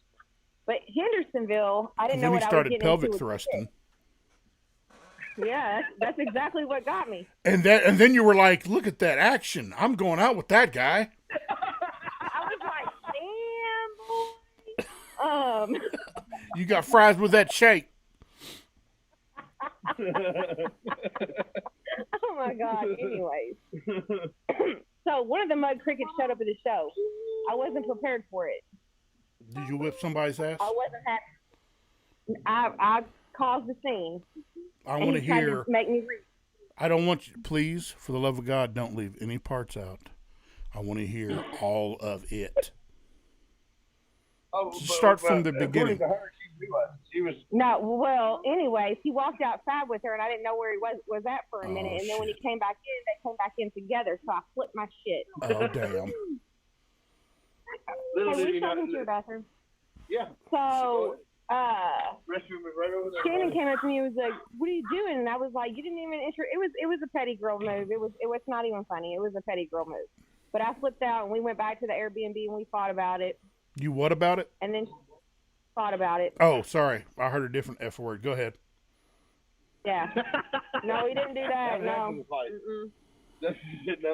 But Hendersonville, I didn't know what I was getting into. Then he started pelvic thrusting. Yeah, that's exactly what got me. And then you were like, "Look at that action! I'm going out with that guy." I was like, "Damn, boy." You got fries with that shake. Oh my God. Anyways, so one of the mud crickets showed up at the show. I wasn't prepared for it. Did you whip somebody's ass? I wasn't happy. I caused the scene. I want to hear. Make me read. I don't want you. Please, for the love of God, don't leave any parts out. I want to hear all of it. Start from the beginning. She was No, well, anyways, he walked outside with her, and I didn't know where he was at for a minute. And then when he came back in, they came back in together. So I flipped my shit. Oh damn! Hey, we showed into your bathroom. Yeah. So, restroom was right over there. Shannon came up to me and was like, "What are you doing?" And I was like, "You didn't even enter." It was a petty girl move. It was not even funny. It was a petty girl move. But I flipped out, and we went back to the Airbnb, and we fought about it. You what about it? And then fought about it. Oh, sorry. I heard a different F word. Go ahead. Yeah. No, he didn't do that. No.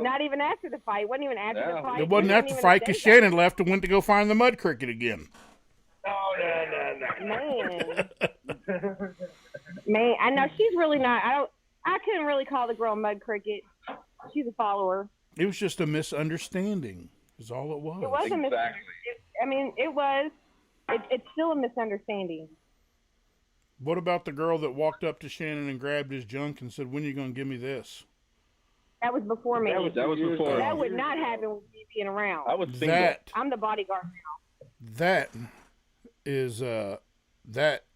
Not even after the fight. It wasn't even after the fight. It wasn't after the fight because Shannon left and went to go find the mud cricket again. Oh, no. Man. Man, I know she's really not. I couldn't really call the girl Mud Cricket. She's a follower. It was just a misunderstanding. Is all it was. It was a misunderstanding. I mean, it was. It's still a misunderstanding. What about the girl that walked up to Shannon and grabbed his junk and said, "When are you going to give me this?" That was before me. That was before. That would not happen with me being around. I was single. I'm the bodyguard now. That is that.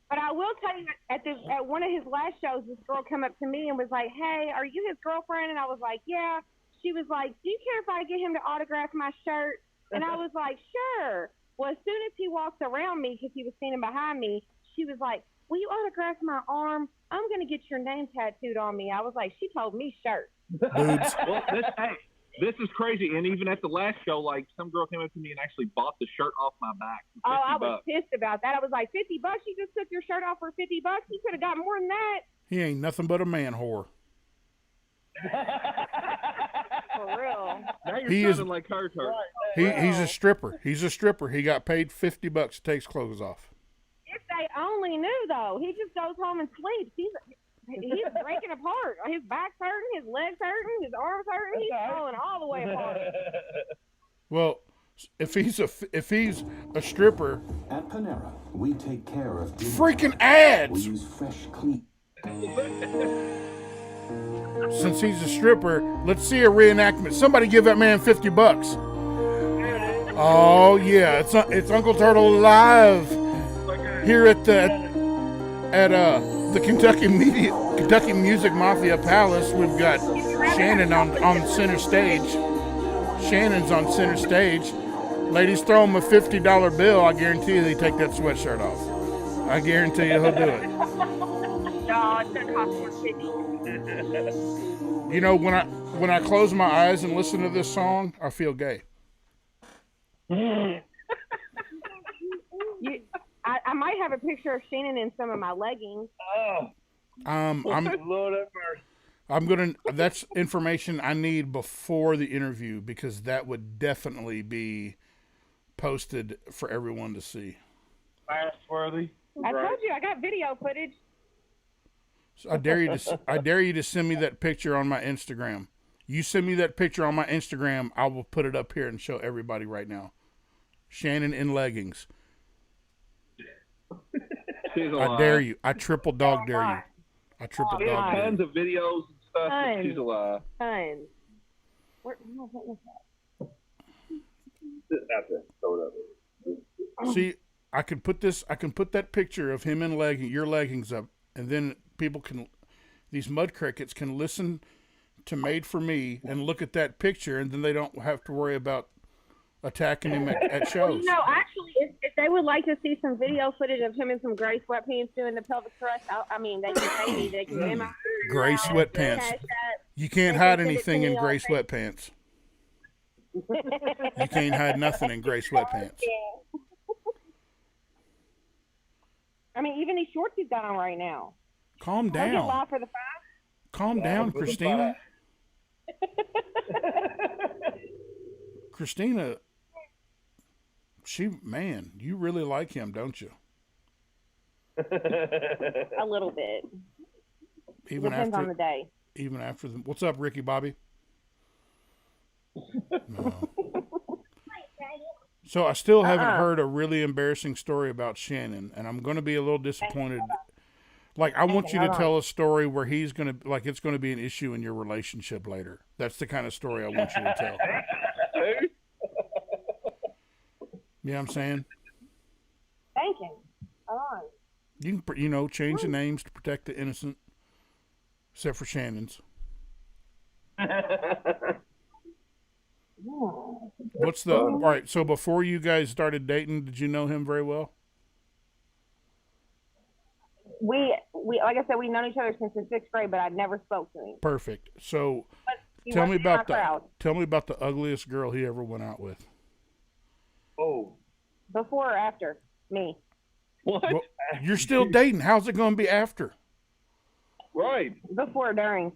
But I will tell you, at one of his last shows, this girl came up to me and was like, "Hey, are you his girlfriend?" And I was like, "Yeah." She was like, "Do you care if I get him to autograph my shirt?" And I was like, "Sure." Well, as soon as he walked around me, because he was standing behind me, she was like, "Will you autograph my arm? I'm going to get your name tattooed on me." I was like, she told me shirt. Well, this is crazy. And even at the last show, like, some girl came up to me and actually bought the shirt off my back. For $50. I was pissed about that. I was like, $50? You just took your shirt off for $50? You could have got more than that. He ain't nothing but a man whore. For real. Now you're sounding like her. He's a stripper. He's a stripper. He got paid $50 to take his clothes off. If they only knew, though. He just goes home and sleeps. He's breaking apart. His back's hurting, his legs hurting, his arms hurting. He's falling all the way apart. Well, if he's a stripper, At Panera, we take care of freaking ads. We use fresh, clean. Since he's a stripper, let's see a reenactment. Somebody give that man $50. Oh yeah, it's Uncle Turtle live here at the Kentucky Music Mafia Palace. We've got Shannon on center stage. Shannon's on center stage. Ladies, throw him a $50 bill. I guarantee you they take that sweatshirt off. I guarantee you he'll do it. No, it's gonna cost $150. You know, when I close my eyes and listen to this song, I feel gay. I might have a picture of Shannon in some of my leggings. Lord have mercy. That's information I need before the interview, because that would definitely be posted for everyone to see. Fast-worthy. I told you, I got video footage. So I dare you to send me that picture on my Instagram. You send me that picture on my Instagram, I will put it up here and show everybody right now. Shannon in leggings. I dare you. I triple dog dare you. I triple dog dare you. Tons of videos and stuff. That she's alive. Tons. What was that? See, I can put that picture of him in your leggings up, and then these mud crickets can listen to Made for Me and look at that picture, and then they don't have to worry about attacking him at shows. No, actually, if they would like to see some video footage of him in some gray sweatpants doing the pelvic thrust, they can pay me. They can pay my gray sweatpants. You can't hide anything in gray sweatpants. You can't hide nothing in gray sweatpants. I mean, even these shorts he's got on right now. Calm down. For the Calm down, Christina. Christina, you really like him, don't you? A little bit. Depends on the day. Even after what's up, Ricky Bobby? No. So I still haven't heard a really embarrassing story about Shannon, and I'm going to be a little disappointed. Like, I want you to tell a story where it's going to be an issue in your relationship later. That's the kind of story I want you to tell. You know what I'm saying? Thank you. All right. You can, change the names to protect the innocent, except for Shannon's. All right, so before you guys started dating, did you know him very well? We like I said, we've known each other since the 6th grade, but I'd never spoke to him. Perfect. So tell me about the ugliest girl he ever went out with. Oh. Before or after? Me. What? Well, you're still dating. How's it going to be after? Right. Before or during.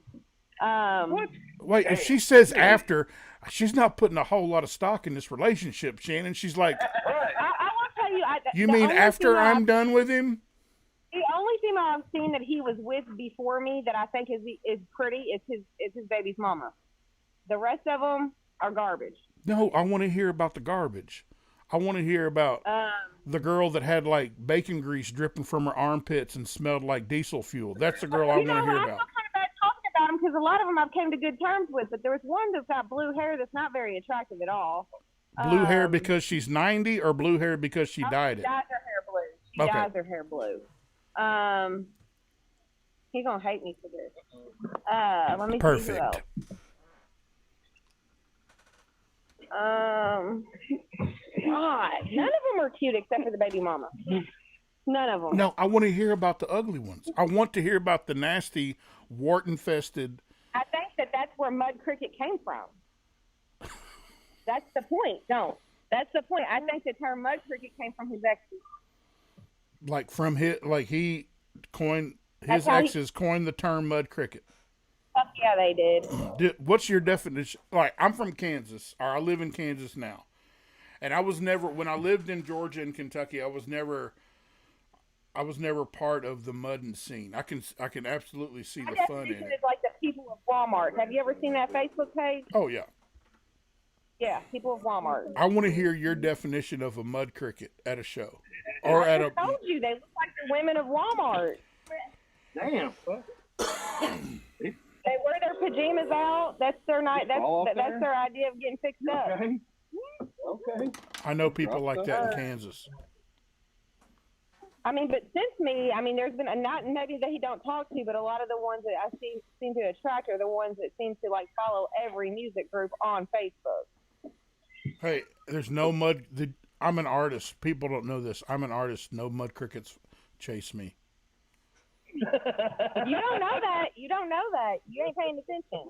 What? Wait, if she says after, she's not putting a whole lot of stock in this relationship, Shannon. She's like, I want to tell you. You mean after I'm done with him? The only thing female I've seen that he was with before me that I think is pretty is his baby's mama. The rest of them are garbage. No, I want to hear about the garbage. I want to hear about the girl that had like bacon grease dripping from her armpits and smelled like diesel fuel. That's the girl I want to hear I about. feel kind of bad talking about him because a lot of them I've came to good terms with, but there was one that's got blue hair that's not very attractive at all. Blue hair because she's 90 or blue hair because she dyed it? She dyes her hair blue. She dyes her hair blue. He's going to hate me for this. Let me Perfect. see who else. God, none of them are cute except for the baby mama. None of them. No, I want to hear about the ugly ones. I want to hear about the nasty, wart-infested. I think that's where Mud Cricket came from. That's the point. No, that's the point. I think the term Mud Cricket came from his ex. Like from he coined his exes coined the term Mud Cricket. Fuck yeah, they did. What's your definition? Like, I'm from Kansas, or I live in Kansas now, and I was never when I lived in Georgia and Kentucky. I was never part of the mudding scene. I can absolutely see the fun in it. It's like the people of Walmart. Have you ever seen that Facebook page? Oh yeah. Yeah, people of Walmart. I want to hear your definition of a mud cricket at a show, or at a. I told you they look like the women of Walmart. Damn. They wear their pajamas out. That's their night. That's their idea of getting fixed up. Okay. I know people like that in Kansas. I mean, but since me, I mean, there's been not maybe that he don't talk to, but a lot of the ones that I seem to attract are the ones that seem to like follow every music group on Facebook. Hey, there's no mud. I'm an artist. People don't know this. I'm an artist. No mud crickets chase me. You don't know that. You don't know that. You ain't paying attention.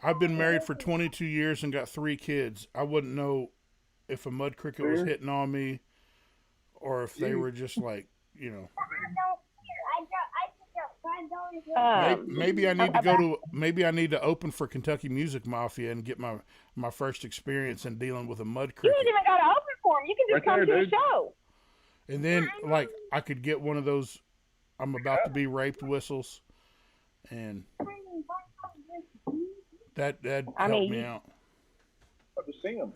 I've been married for 22 years and got 3 kids. I wouldn't know if a mud cricket was hitting on me or if they were just like, you know. Maybe I need to go to. Maybe I need to open for Kentucky Music Mafia and get my first experience in dealing with a mud cricket. You ain't even got to open for him. You can just come to a show. And then, like, I could get one of those "I'm about to be raped" whistles, and that'd help me out. I've seen them.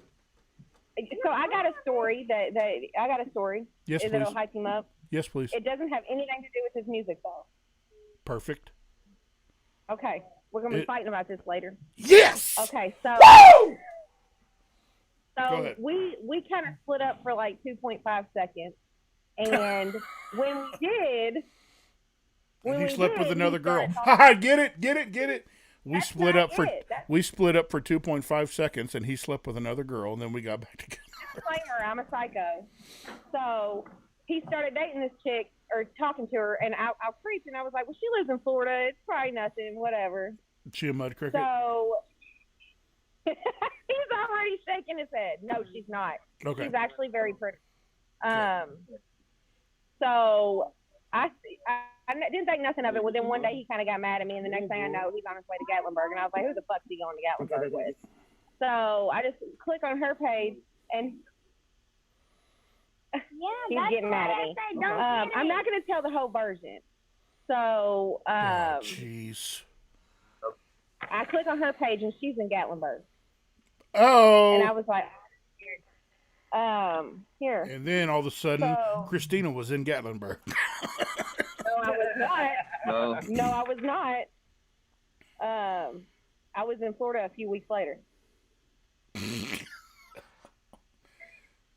So I got a story Yes, please. That'll hype him up. Yes, please. It doesn't have anything to do with his music, though. Perfect. Okay, we're gonna be fighting about this later. Yes. Okay, so Woo! so we kind of split up for like 2.5 seconds, and when we did, he slept with another girl. Haha, get it. We split up for 2.5 seconds, and he slept with another girl, and then we got back together. Disclaimer: I'm a psycho. So he started dating this chick or talking to her, and I preached, and I was like, "Well, she lives in Florida. It's probably nothing, whatever." She a mud cricket? So he's already shaking his head. No, she's not. Okay. She's actually very pretty. So I didn't think nothing of it. Well, then one day he kind of got mad at me, and the next thing I know, he's on his way to Gatlinburg, and I was like, "Who the fuck's he going to Gatlinburg with?" So I just click on her page, and he's getting mad at me. I'm not going to tell the whole version. So jeez. I click on her page, and she's in Gatlinburg. Oh. And I was like, here. And then all of a sudden, Christina was in Gatlinburg. No, I was not. No, I was not. I was in Florida a few weeks later.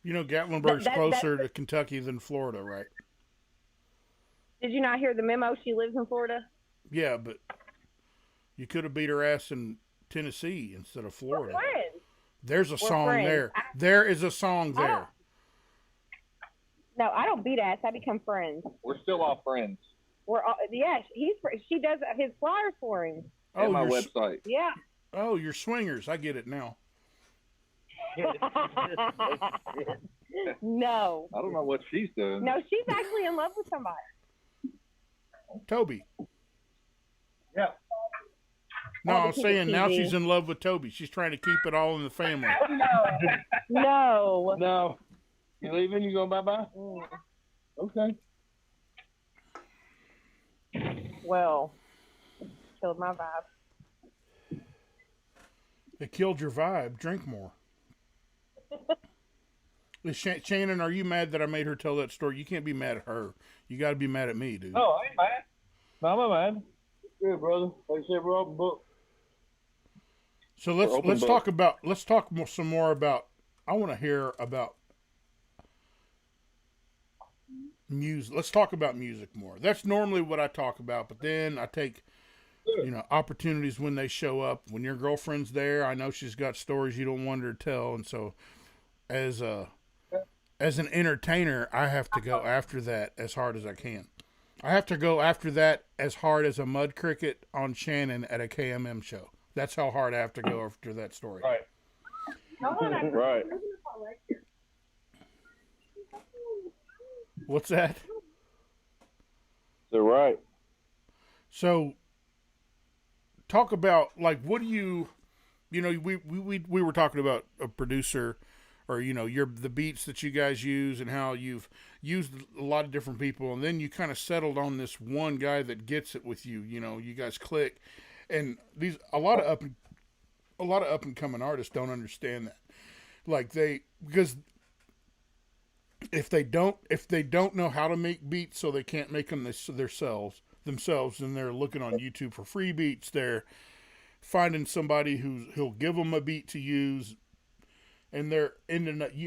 You know, Gatlinburg's closer to Kentucky than Florida, right? Did you not hear the memo? She lives in Florida? Yeah, but you could have beat her ass in Tennessee instead of Florida. We're friends. There's a song there. There is a song there. No, I don't beat ass. I become friends. We're still all friends. We're all, she does his flyers for him. On my website. Yeah. Oh, you're swingers. I get it now. No. I don't know what she's doing. No, she's actually in love with somebody. Toby. Yeah. No, I'm saying now she's in love with Toby. She's trying to keep it all in the family. No. No. You leaving? You going bye-bye? Okay. well, killed my vibe. It killed your vibe. Drink more. Shannon, are you mad that I made her tell that story? You can't be mad at her. You got to be mad at me, dude. No, I ain't mad. No, I'm not mad. Good, brother. Like I said, we're open book. So let's talk some more about. I want to hear about music. Let's talk about music more. That's normally what I talk about, but then I take opportunities when they show up. When your girlfriend's there, I know she's got stories you don't want her to tell, and so as an entertainer, I have to go after that as hard as I can. I have to go after that as hard as a mud cricket on Shannon at a KMM show. That's how hard I have to go after that story. Right. Right. What's that? They're right. So, talk about what do you we were talking about a producer, or the beats that you guys use and how you've used a lot of different people, and then you kind of settled on this one guy that gets it with you. You guys click, and a lot of up and coming artists don't understand that, because if they don't know how to make beats, so they can't make them themselves, and they're looking on YouTube for free beats. They're finding somebody who'll give them a beat to use, and you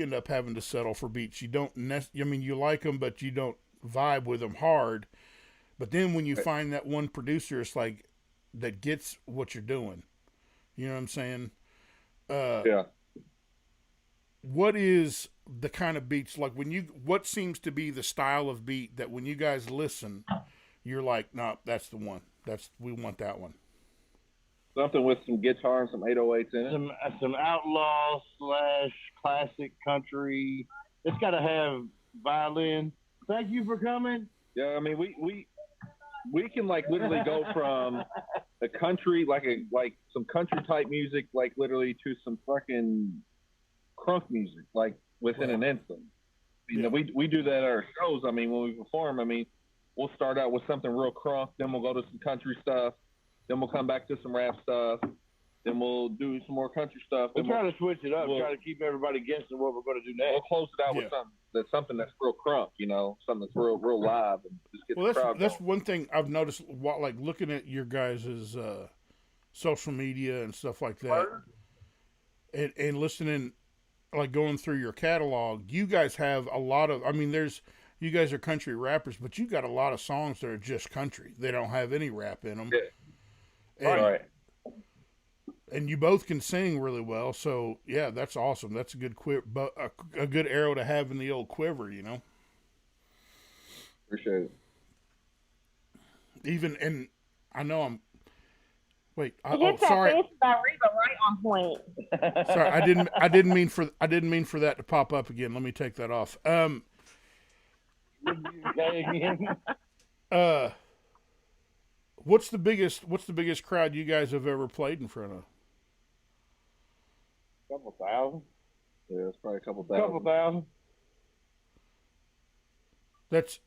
end up having to settle for beats you don't. You like them, but you don't vibe with them hard. But then when you find that one producer, it's like that gets what you're doing. You know what I'm saying? Yeah. What is the kind of beats what seems to be the style of beat that when you guys listen, you're like, no, that's the one. We want that one. Something with some guitar and some 808s in it. Some outlaw / classic country. It's got to have violin. Thank you for coming. Yeah, I mean, we can literally go from a country, like some country type music, literally to some fucking crunk music, within an instant. We do that at our shows. I mean, when we perform, we'll start out with something real crunk, then we'll go to some country stuff, then we'll come back to some rap stuff, then we'll do some more country stuff. We'll try to switch it up, try to keep everybody guessing what we're going to do next. We'll close it out with something that's real crunk, something that's real live, and just get the crowd that's going. one thing I've noticed, looking at your guys' social media and stuff like that, and listening, going through your catalog. You guys have a lot of. You guys are country rappers, but you got a lot of songs that are just country. They don't have any rap in them. Yeah. Right. And you both can sing really well, so yeah, that's awesome. That's a good a good arrow to have in the old quiver, Appreciate it. And I know I'm. Wait. Sorry. By Reba right on point. Sorry, I didn't mean for that to pop up again. Let me take that off. What's the biggest crowd you guys have ever played in front of? Couple thousand. Yeah, it's probably a couple thousand. Couple thousand. That's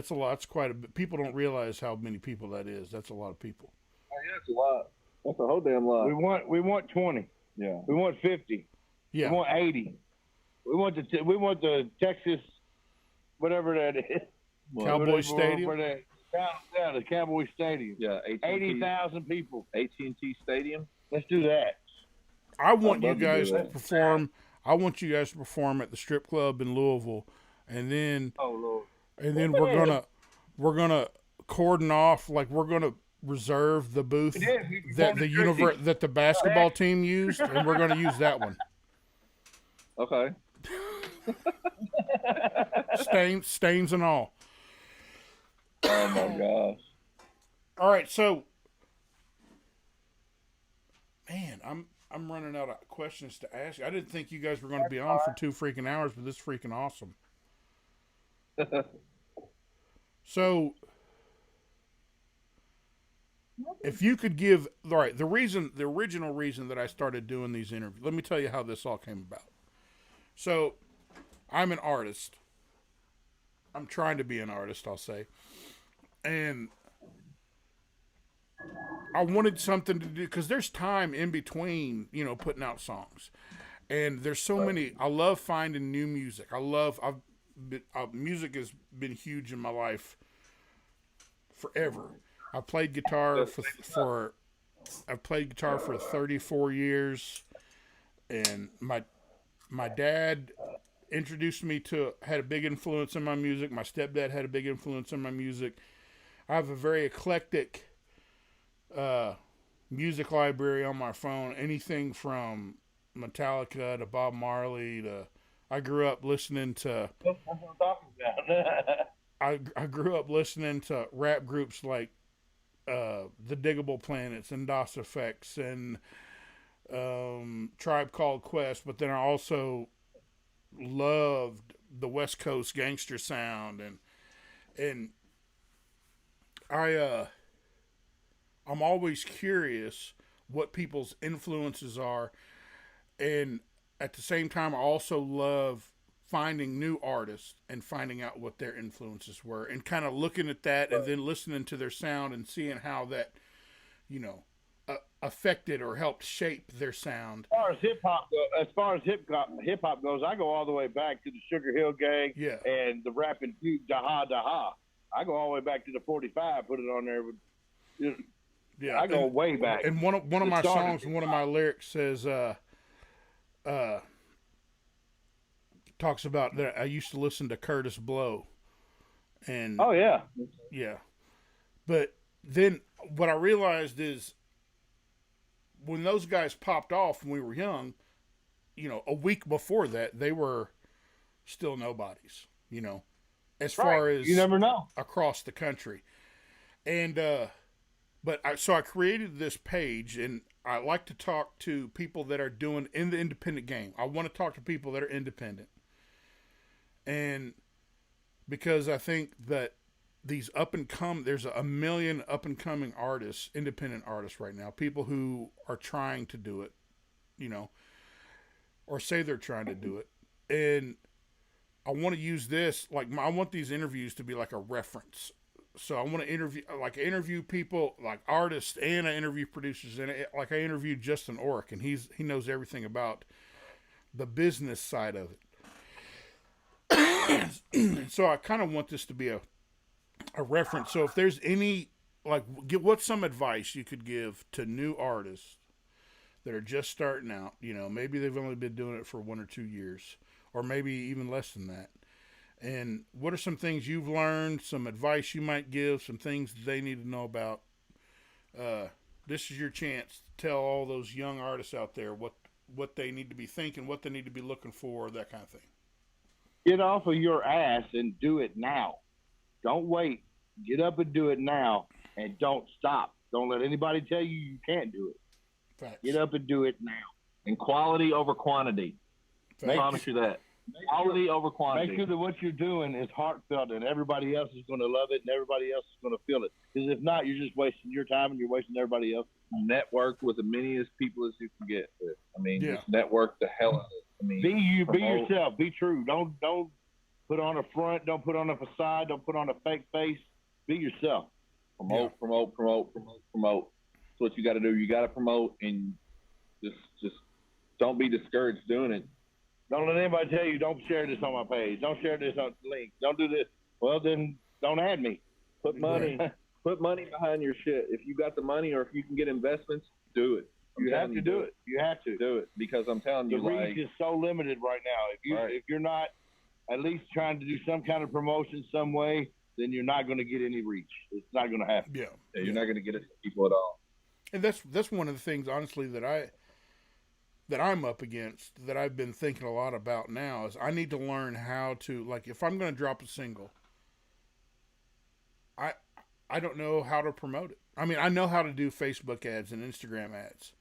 a lot. It's quite a bit. People don't realize how many people that is. That's a lot of people. Oh, yeah, it's a lot. That's a whole damn lot. We want 20. Yeah. We want 50. Yeah. We want 80. We want the Texas, whatever that is. Cowboy Stadium. The Cowboy Stadium. Yeah, 80,000 people. AT&T Stadium. Let's do that. I want you guys to perform. I want you guys to perform at the strip club in Louisville, and then we're gonna cordon off, we're gonna reserve the booth that the basketball team used, and we're gonna use that one. Okay. Stains and all. Oh my gosh. All right, so man, I'm running out of questions to ask you. I didn't think you guys were going to be on for 2 freaking hours, but this is freaking awesome. So, if you could give, all right, the original reason that I started doing these interviews, let me tell you how this all came about. So, I'm an artist. I'm trying to be an artist, I'll say. And I wanted something to do because there's time in between, putting out songs, and there's so many. I love finding new music. Music has been huge in my life forever. I played guitar I've played guitar for 34 years, and my dad introduced me had a big influence in my music. My stepdad had a big influence in my music. I have a very eclectic music library on my phone. Anything from Metallica to Bob Marley to I grew up listening to. That's what I'm talking about. I grew up listening to rap groups like the Diggable Planets and DOS Effects and Tribe Called Quest, but then I also loved the West Coast gangster sound and I'm always curious what people's influences are, and at the same time I also love finding new artists and finding out what their influences were and kind of looking at that and then listening to their sound and seeing how that affected or helped shape their sound. As far as hip hop goes, I go all the way back to the Sugar Hill Gang and the rapping Duke Daha Daha. I go all the way back to the 45, put it on there with. Yeah, I go way back. And one of my songs, one of my lyrics says, talks about that I used to listen to Curtis Blow, and yeah. But then what I realized is when those guys popped off when we were young, a week before that they were still nobodies. As far as you never know across the country, and. So I created this page, and I like to talk to people that are doing in the independent game. I want to talk to people that are independent. And because I think that there's a million up and coming artists, independent artists right now, people who are trying to do it, or say they're trying to do it. And I want to use this, I want these interviews to be like a reference. So I want to interview people like artists, and I interview producers, and I interviewed Justin Orrick, and he knows everything about the business side of it. So I kind of want this to be a reference. So if there's any what's some advice you could give to new artists that are just starting out? Maybe they've only been doing it for 1 or 2 years, or maybe even less than that. And what are some things you've learned, some advice you might give, some things they need to know about? This is your chance to tell all those young artists out there what they need to be thinking, what they need to be looking for, that kind of thing. Get off of your ass and do it now. Don't wait. Get up and do it now, and don't stop. Don't let anybody tell you can't do it. Facts. Get up and do it now. And quality over quantity. I promise you that. Quality over quantity. Make sure that what you're doing is heartfelt, and everybody else is going to love it, and everybody else is going to feel it. Because if not, you're just wasting your time, and you're wasting everybody else. Network with as many as people as you can get with. Just network the hell out of it. Be you, be yourself, be true. Don't put on a front, don't put on a facade, don't put on a fake face. Be yourself. Promote. That's what you got to do. You got to promote, and just don't be discouraged doing it. Don't let anybody tell you, don't share this on my page. Don't share this on the link. Don't do this. Well, then don't add me. Put money behind your shit. If you got the money, or if you can get investments, do it. You have to do it. You have to do it, because I'm telling you, the reach is so limited right now. If you're not at least trying to do some kind of promotion some way, then you're not going to get any reach. It's not going to happen. Yeah, you're not going to get it to people at all. And that's one of the things, honestly, that I'm up against, that I've been thinking a lot about now, is I need to learn how to, if I'm going to drop a single, I don't know how to promote it. I know how to do Facebook ads and Instagram ads.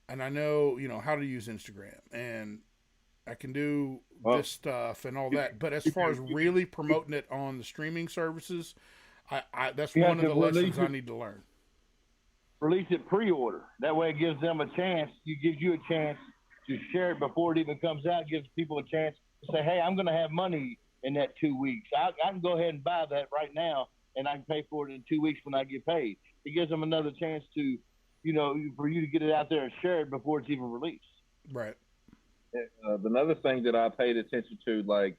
And I know, how to use Instagram, and I can do this stuff and all that. But as far as really promoting it on the streaming services, that's one of the lessons I need to learn. Release it pre-order. That way it gives them a chance. It gives you a chance to share it before it even comes out. It gives people a chance to say, hey, I'm going to have money in that 2 weeks. I can go ahead and buy that right now and I can pay for it in 2 weeks when I get paid. It gives them another chance to, for you to get it out there and share it before it's even released. Right. Another thing that I paid attention to, like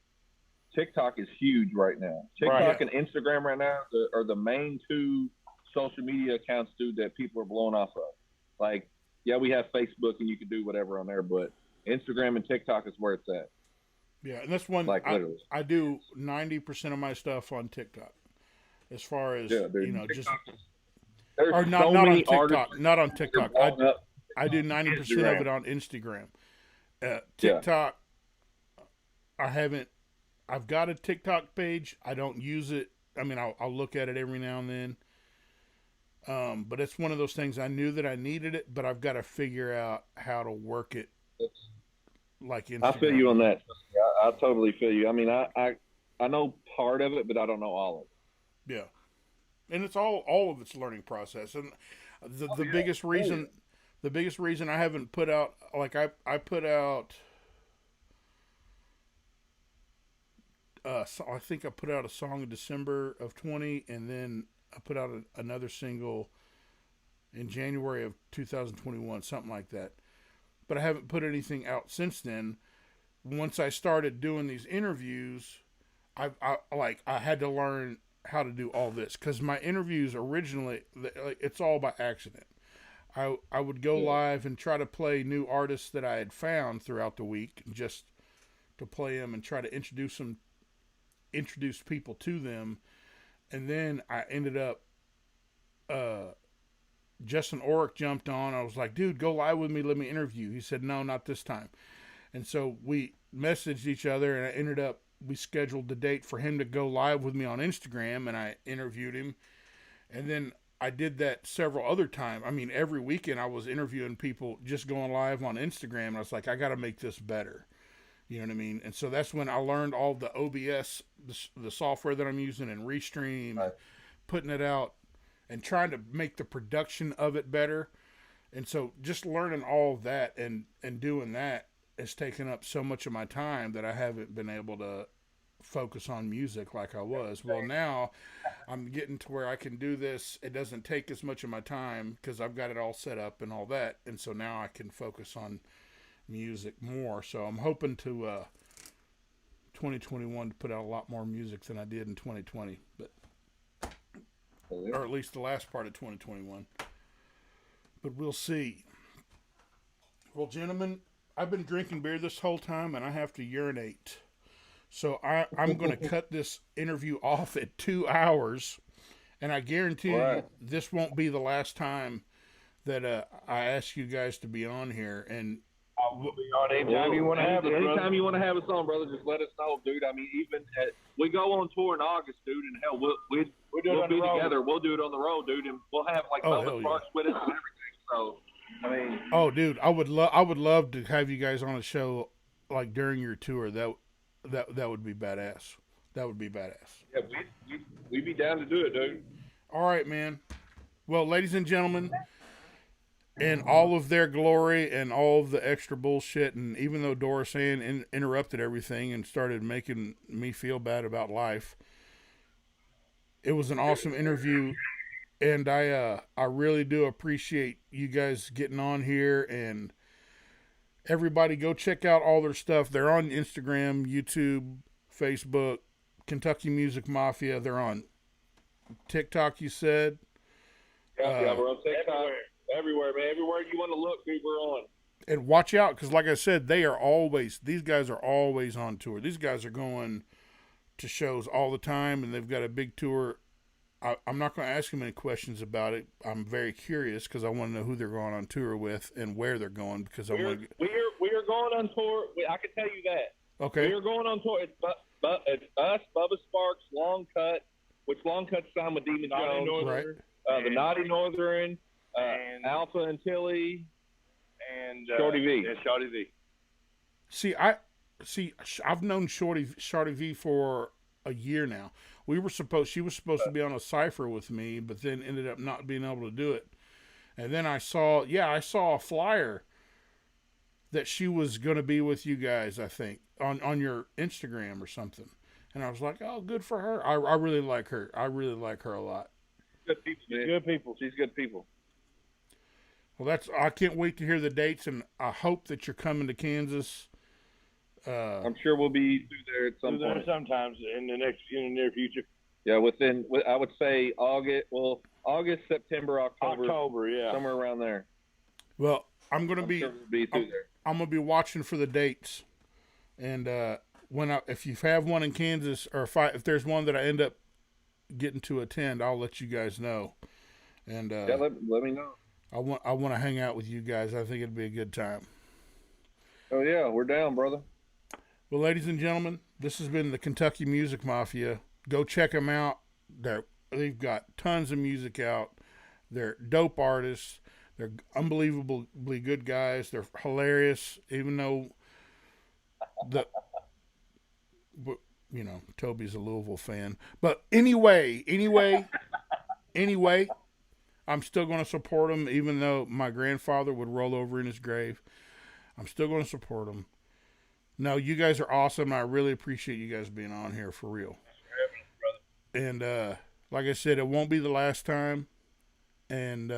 TikTok is huge right now. TikTok Right. and Instagram right now are the main two social media accounts, dude, that people are blowing off of. Like, yeah, we have Facebook and you can do whatever on there, but Instagram and TikTok is where it's at. Yeah, and that's one. Like, literally. I do 90% of my stuff on TikTok. As far as Yeah, dude, just there's or not so not on many TikTok, artists not on TikTok. that are blowing up. I do 90% of Instagram. it on Instagram. TikTok, I've got a TikTok page. I don't use it. I mean, I'll look at it every now and then. But it's one of those things I knew that I needed it, but I've got to figure out how to work it. Like Instagram. I feel you on that. I totally feel you. I mean, I know part of it, but I don't know all of it. Yeah. And it's all of its learning process. And the biggest reason I haven't put out, like I put out, I think I put out a song in December of 20, and then I put out another single in January of 2021, something like that. But I haven't put anything out since then. Once I started doing these interviews, I had to learn how to do all this, because my interviews originally, it's all by accident. I would go live and try to play new artists that I had found throughout the week, just to play them and try to introduce people to them. And then I ended up, Justin Orick jumped on. I was like, dude, go live with me. Let me interview. He said, no, not this time. And so we messaged each other, and we scheduled the date for him to go live with me on Instagram, and I interviewed him. And then I did that several other times. I mean, every weekend I was interviewing people, just going live on Instagram. And I was like, I got to make this better. You know what I mean? And so that's when I learned all the OBS, the software that I'm using, and Restream, Right. putting it out and trying to make the production of it better. And so just learning all of that and doing that has taken up so much of my time that I haven't been able to focus on music like I was. Well, now I'm getting to where I can do this. It doesn't take as much of my time because I've got it all set up and all that. And so now I can focus on music more. So I'm hoping to 2021 to put out a lot more music than I did in 2020, or at least the last part of 2021. But we'll see. Well, gentlemen, I've been drinking beer this whole time, and I have to urinate. So I'm going to cut this interview off at 2 hours, and I guarantee you this won't be the last time that I ask you guys to be on here. And We'll be on anytime you want to have it. Anytime you want to have us on, brother, just let us know, dude. I mean, we go on tour in August, dude, and hell, we'll be together. We'll do it on the road, dude, and we'll have like Bubba Sparks with us and everything. So, I mean, oh, dude, I would love to have you guys on a show like during your tour. That would be badass. That would be badass. Yeah, we'd be down to do it, dude. All right, man. Well, ladies and gentlemen, in all of their glory and all of the extra bullshit, and even though Doris Ann interrupted everything and started making me feel bad about life, it was an awesome interview, and I really do appreciate you guys getting on here. And everybody, go check out all their stuff. They're on Instagram, YouTube, Facebook, Kentucky Music Mafia. They're on TikTok, you said? Yeah, we're on TikTok. Everywhere, man. Everywhere you want to look, dude, we're on. And watch out, because like I said, these guys are always on tour. These guys are going to shows all the time, and they've got a big tour. I'm not going to ask them any questions about it. I'm very curious because I want to know who they're going on tour with and where they're going, because we are going on tour. I can tell you that. Okay. We are going on tour. It's us, Bubba Sparks, Long Cut, which Long Cut signed with Demon Jones. Right. The Naughty Northern, and Alpha and Tilly, and Shorty V. Yeah, Shorty V. I've known Shorty V for a year now. She was supposed to be on a cipher with me, but then ended up not being able to do it. And then I saw a flyer that she was going to be with you guys, I think, on your Instagram or something. And I was like, oh, good for her. I really like her. I really like her a lot. Good people, man. Good people. She's good people. Well, I can't wait to hear the dates, and I hope that you're coming to Kansas. I'm sure we'll be through there at some point. Sometimes in the near future. Yeah, I would say August, September, October, yeah, somewhere around there. Well, I'm gonna Sure we'll be through there. I'm gonna be watching for the dates, and if you have one in Kansas, or if there's one that I end up getting to attend, I'll let you guys know. And yeah, let me know. I want to hang out with you guys. I think it'd be a good time. Oh yeah, we're down, brother. Well, ladies and gentlemen, this has been the Kentucky Music Mafia. Go check them out. They've got tons of music out. They're dope artists. They're unbelievably good guys. They're hilarious, even though Toby's a Louisville fan. But anyway, I'm still going to support them, even though my grandfather would roll over in his grave. I'm still going to support them. No, you guys are awesome. I really appreciate you guys being on here for real. And like I said, it won't be the last time. And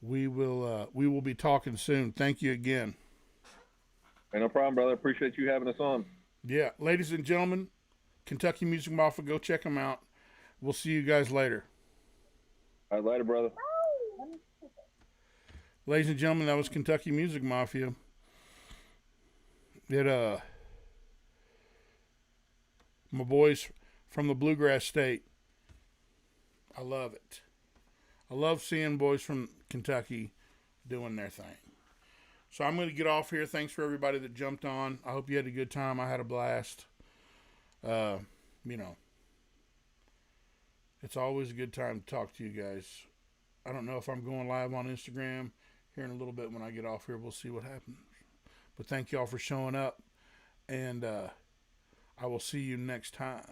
we will be talking soon. Thank you again. Hey, no problem, brother. Appreciate you having us on. Yeah, ladies and gentlemen, Kentucky Music Mafia, go check them out. We'll see you guys later. All right, later, brother. Ladies and gentlemen, that was Kentucky Music Mafia. My boys from the Bluegrass State. I love it. I love seeing boys from Kentucky doing their thing. So I'm going to get off here. Thanks for everybody that jumped on. I hope you had a good time. I had a blast. It's always a good time to talk to you guys. I don't know if I'm going live on Instagram here in a little bit. When I get off here, we'll see what happens. But thank y'all for showing up. And I will see you next time.